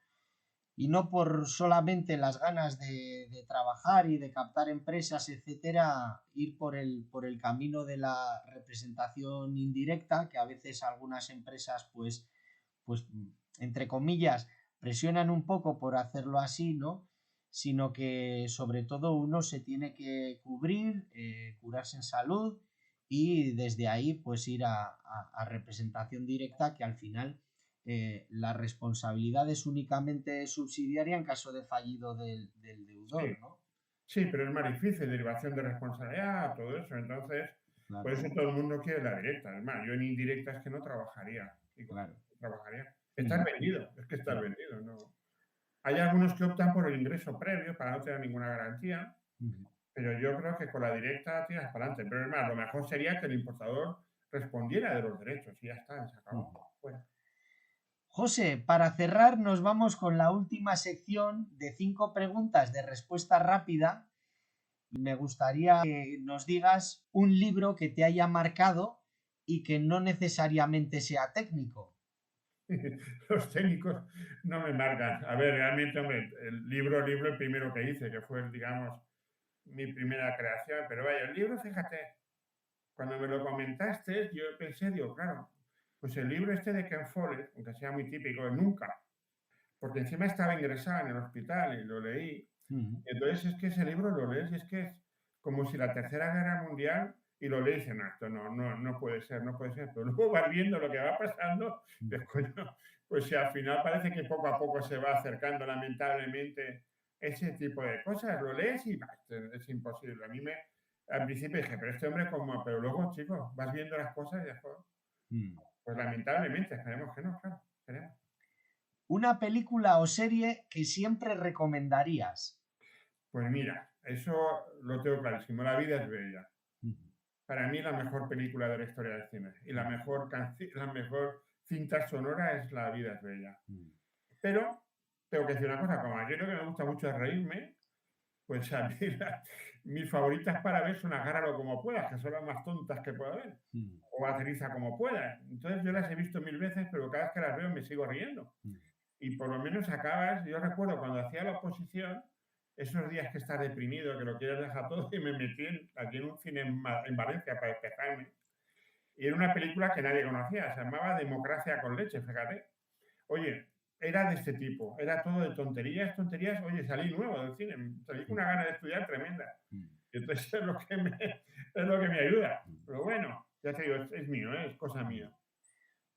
y no por solamente las ganas de trabajar y de captar empresas, etcétera, ir por el camino de la representación indirecta, que a veces algunas empresas, pues entre comillas, presionan un poco por hacerlo así, ¿no? Sino que sobre todo uno se tiene que cubrir, curarse en salud y desde ahí pues ir a representación directa, que al final la responsabilidad es únicamente subsidiaria en caso de fallido del deudor, Sí, ¿no? sí, pero es más difícil, derivación de responsabilidad, todo eso. Entonces, Claro, por eso todo el mundo quiere la directa. Es más, yo en indirecta es que no trabajaría. Digo, claro. no trabajaría. Estás vendido, es que estás vendido. No. Hay algunos que optan por el ingreso previo para no tener ninguna garantía, pero yo creo que con la directa tiras para adelante. Pero es más, lo mejor sería que el importador respondiera de los derechos y ya está, se acabó. Fuera. José, para cerrar nos vamos con la última sección de 5 preguntas de respuesta rápida. Me gustaría que nos digas un libro que te haya marcado y que no necesariamente sea técnico. Los técnicos no me marcan. A ver, realmente, hombre, el libro, el primero que hice, que fue, digamos, mi primera creación, pero vaya, el libro, fíjate, cuando me lo comentaste, yo pensé, digo, claro, pues el libro este de Ken Follett, aunque sea muy típico, nunca, porque encima estaba ingresada en el hospital y lo leí. Entonces es que ese libro lo lees y es que es como si la Tercera Guerra Mundial y lo lees en acto, no puede ser, no puede ser. Pero luego vas viendo lo que va pasando, pues si al final parece que poco a poco se va acercando lamentablemente ese tipo de cosas, lo lees y es imposible. Al principio dije, pero este hombre como, pero luego, chicos, vas viendo las cosas y después, pues lamentablemente, esperemos que no, claro, esperemos. Una película o serie que siempre recomendarías. Pues mira, eso lo tengo clarísimo, la vida es bella. para mí la mejor película de la historia del cine. Y la mejor cinta sonora es La vida es bella. Pero tengo que decir una cosa, como a mí lo que me gusta mucho es reírme, pues a mí mis favoritas para ver son Agárralo como puedas, que son las más tontas que pueda haber. O Aterriza como puedas. Entonces yo las he visto 1000 veces, pero cada vez que las veo me sigo riendo. Y por lo menos acabas, yo recuerdo cuando hacía la oposición, esos días que estás deprimido, que lo quieres dejar todo, y me metí aquí en un cine en Valencia para despejarme. Y era una película que nadie conocía, se llamaba Democracia con leche, fíjate. Oye, era de este tipo, era todo de tonterías, tonterías. Oye, salí nuevo del cine, salí con una gana de estudiar tremenda. Y entonces es lo que me ayuda. Pero bueno, ya te digo, es mío, es cosa mía.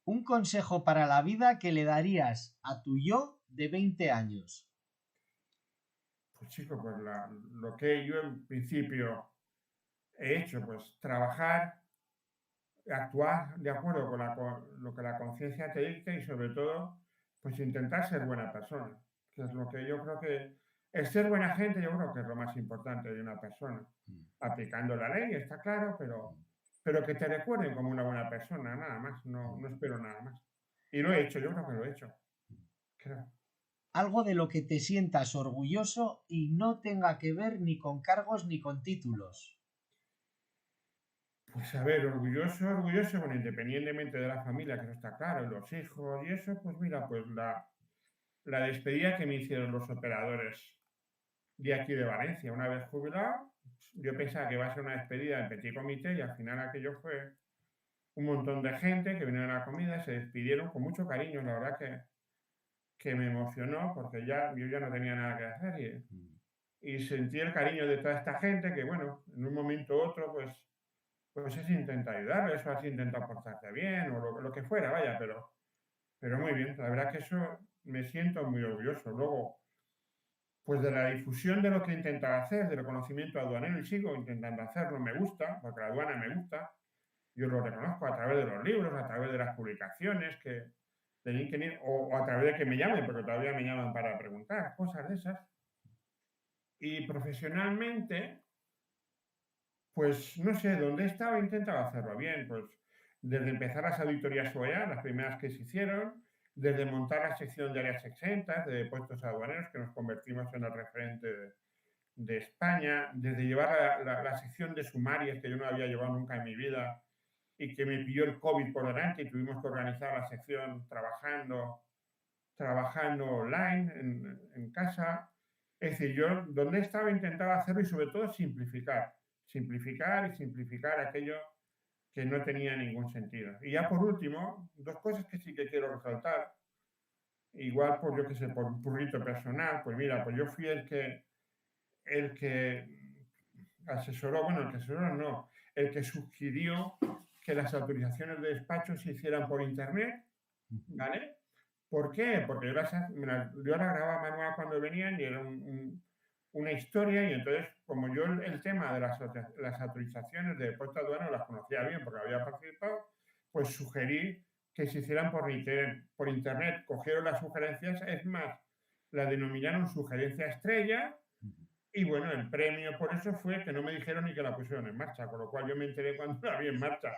Un consejo para la vida que le darías a tu yo de 20 años. Pues chico, pues lo que yo en principio he hecho, pues trabajar, actuar de acuerdo con lo que la conciencia te dicta y sobre todo, pues intentar ser buena persona, que es lo que yo creo que el ser buena gente yo creo que es lo más importante de una persona. Aplicando la ley, está claro, pero que te recuerden como una buena persona, nada más, no espero nada más. Y lo he hecho, yo creo que lo he hecho. Creo. Algo de lo que te sientas orgulloso y no tenga que ver ni con cargos ni con títulos. Pues a ver, orgulloso, bueno, independientemente de la familia, que no está claro, y los hijos y eso, pues mira, pues la despedida que me hicieron los operadores de aquí de Valencia, una vez jubilado, yo pensaba que iba a ser una despedida en petit comité y al final aquello fue un montón de gente que vinieron a la comida, se despidieron con mucho cariño, la verdad que me emocionó porque yo ya no tenía nada que hacer y sentí el cariño de toda esta gente que, bueno, en un momento u otro, pues es intenta ayudarles o has intentado portarte bien o lo que fuera, vaya, pero muy bien, la verdad que eso me siento muy orgulloso. Luego, pues de la difusión de lo que he intentado hacer, del conocimiento aduanero y sigo intentando hacerlo, me gusta, porque la aduana me gusta, yo lo reconozco a través de los libros, a través de las publicaciones de LinkedIn o a través de que me llamen, porque todavía me llaman para preguntar, cosas de esas. Y profesionalmente, pues no sé, dónde he estado he intentado hacerlo bien, pues desde empezar las auditorías OEA, las primeras que se hicieron, desde montar la sección de áreas exentas, de puestos aduaneros, que nos convertimos en el referente de España, desde llevar la sección de sumarias, que yo no había llevado nunca en mi vida, y que me pilló el COVID por delante y tuvimos que organizar la sección trabajando online, en casa. Es decir, yo donde estaba intentaba hacerlo y sobre todo simplificar y simplificar aquello que no tenía ningún sentido. Y ya por último, dos cosas que sí que quiero resaltar, igual por, yo qué sé, por un purrito personal, pues mira, pues yo fui el que asesoró, bueno, el que asesoró no, el que sugirió que las autorizaciones de despacho se hicieran por internet, ¿vale? ¿Por qué? Porque yo las grababa manual cuando venían y era una historia y entonces, como yo el tema de las autorizaciones de puesto aduano las conocía bien porque había participado, pues sugerí que se hicieran por internet. Cogieron las sugerencias, es más, la denominaron sugerencia estrella y bueno, el premio por eso fue que no me dijeron ni que la pusieron en marcha, con lo cual yo me enteré cuando la vi en marcha.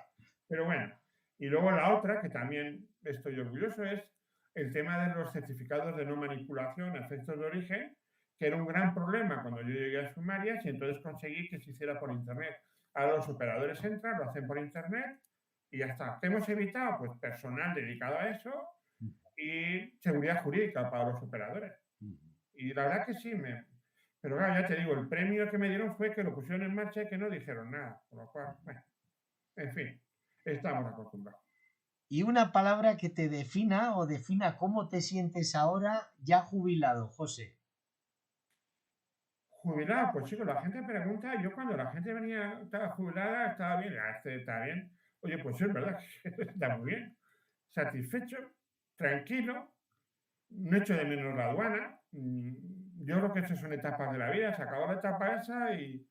Pero bueno, y luego la otra, que también estoy orgulloso, es el tema de los certificados de no manipulación a efectos de origen, que era un gran problema cuando yo llegué a Sumarias y entonces conseguí que se hiciera por internet. Ahora los operadores entran, lo hacen por internet y ya está. ¿Qué hemos evitado? Pues personal dedicado a eso y seguridad jurídica para los operadores. Y la verdad que sí, pero claro, ya te digo, el premio que me dieron fue que lo pusieron en marcha y que no dijeron nada. Por lo cual, bueno, en fin, estamos acostumbrados. Y una palabra que te defina o defina cómo te sientes ahora ya jubilado, José. Jubilado, pues chicos, la gente pregunta, yo cuando la gente venía, estaba jubilada, estaba bien, está bien. Oye, pues es verdad, está muy bien. Satisfecho, tranquilo, no echo de menos la aduana. Yo creo que estas son etapas de la vida, se acabó la etapa esa y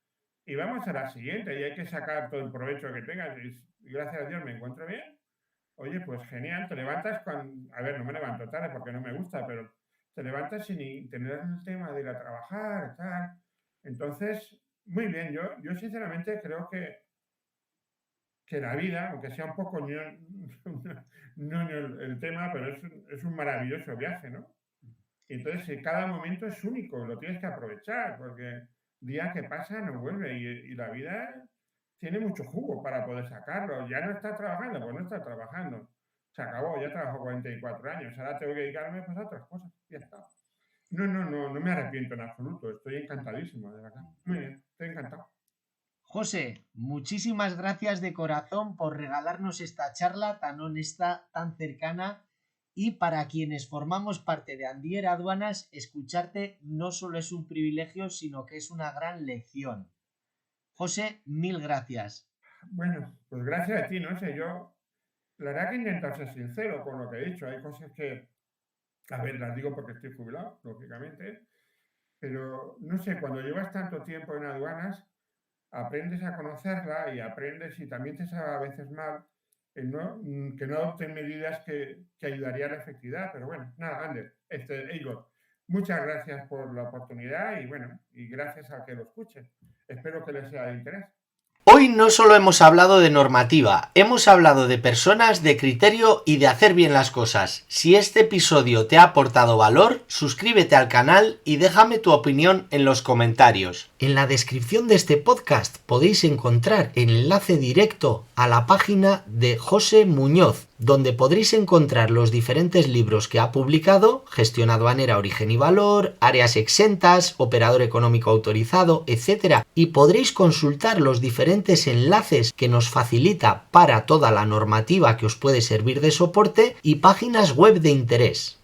vamos a la siguiente y hay que sacar todo el provecho que tengas. Y gracias a Dios me encuentro bien. Oye, pues genial, te levantas cuando, a ver, no me levanto tarde porque no me gusta, pero te levantas sin tener el tema de ir a trabajar, tal. Entonces, muy bien, yo sinceramente creo que la vida, aunque sea un poco no el tema, pero es un maravilloso viaje, ¿no? Entonces, cada momento es único, lo tienes que aprovechar, porque día que pasa no vuelve y la vida tiene mucho jugo para poder sacarlo. Ya no está trabajando, pues no está trabajando. Se acabó, ya trabajo 44 años, ahora tengo que dedicarme pues, a otras cosas, ya está. No me arrepiento en absoluto, estoy encantadísimo, de verdad. Muy bien, estoy encantado. José, muchísimas gracias de corazón por regalarnos esta charla tan honesta, tan cercana, y para quienes formamos parte de Andier Aduanas, escucharte no solo es un privilegio, sino que es una gran lección. José, mil gracias. Bueno, pues gracias a ti, no sé, yo la verdad que he intentado ser sincero con lo que he dicho. Hay cosas que, a ver, las digo porque estoy jubilado, lógicamente, pero no sé, cuando llevas tanto tiempo en aduanas, aprendes a conocerla y aprendes y también te sabe a veces mal que no adopten medidas que ayudarían a la efectividad. Pero bueno, nada, Ander, Igor, muchas gracias por la oportunidad y bueno, y gracias a que lo escuchen. Espero que les sea de interés. Hoy no solo hemos hablado de normativa, hemos hablado de personas, de criterio y de hacer bien las cosas. Si este episodio te ha aportado valor, suscríbete al canal y déjame tu opinión en los comentarios. En la descripción de este podcast podéis encontrar el enlace directo a la página de José Muñoz, donde podréis encontrar los diferentes libros que ha publicado: Gestión aduanera, origen y valor, áreas exentas, operador económico autorizado, etc. Y podréis consultar los diferentes enlaces que nos facilita para toda la normativa que os puede servir de soporte y páginas web de interés.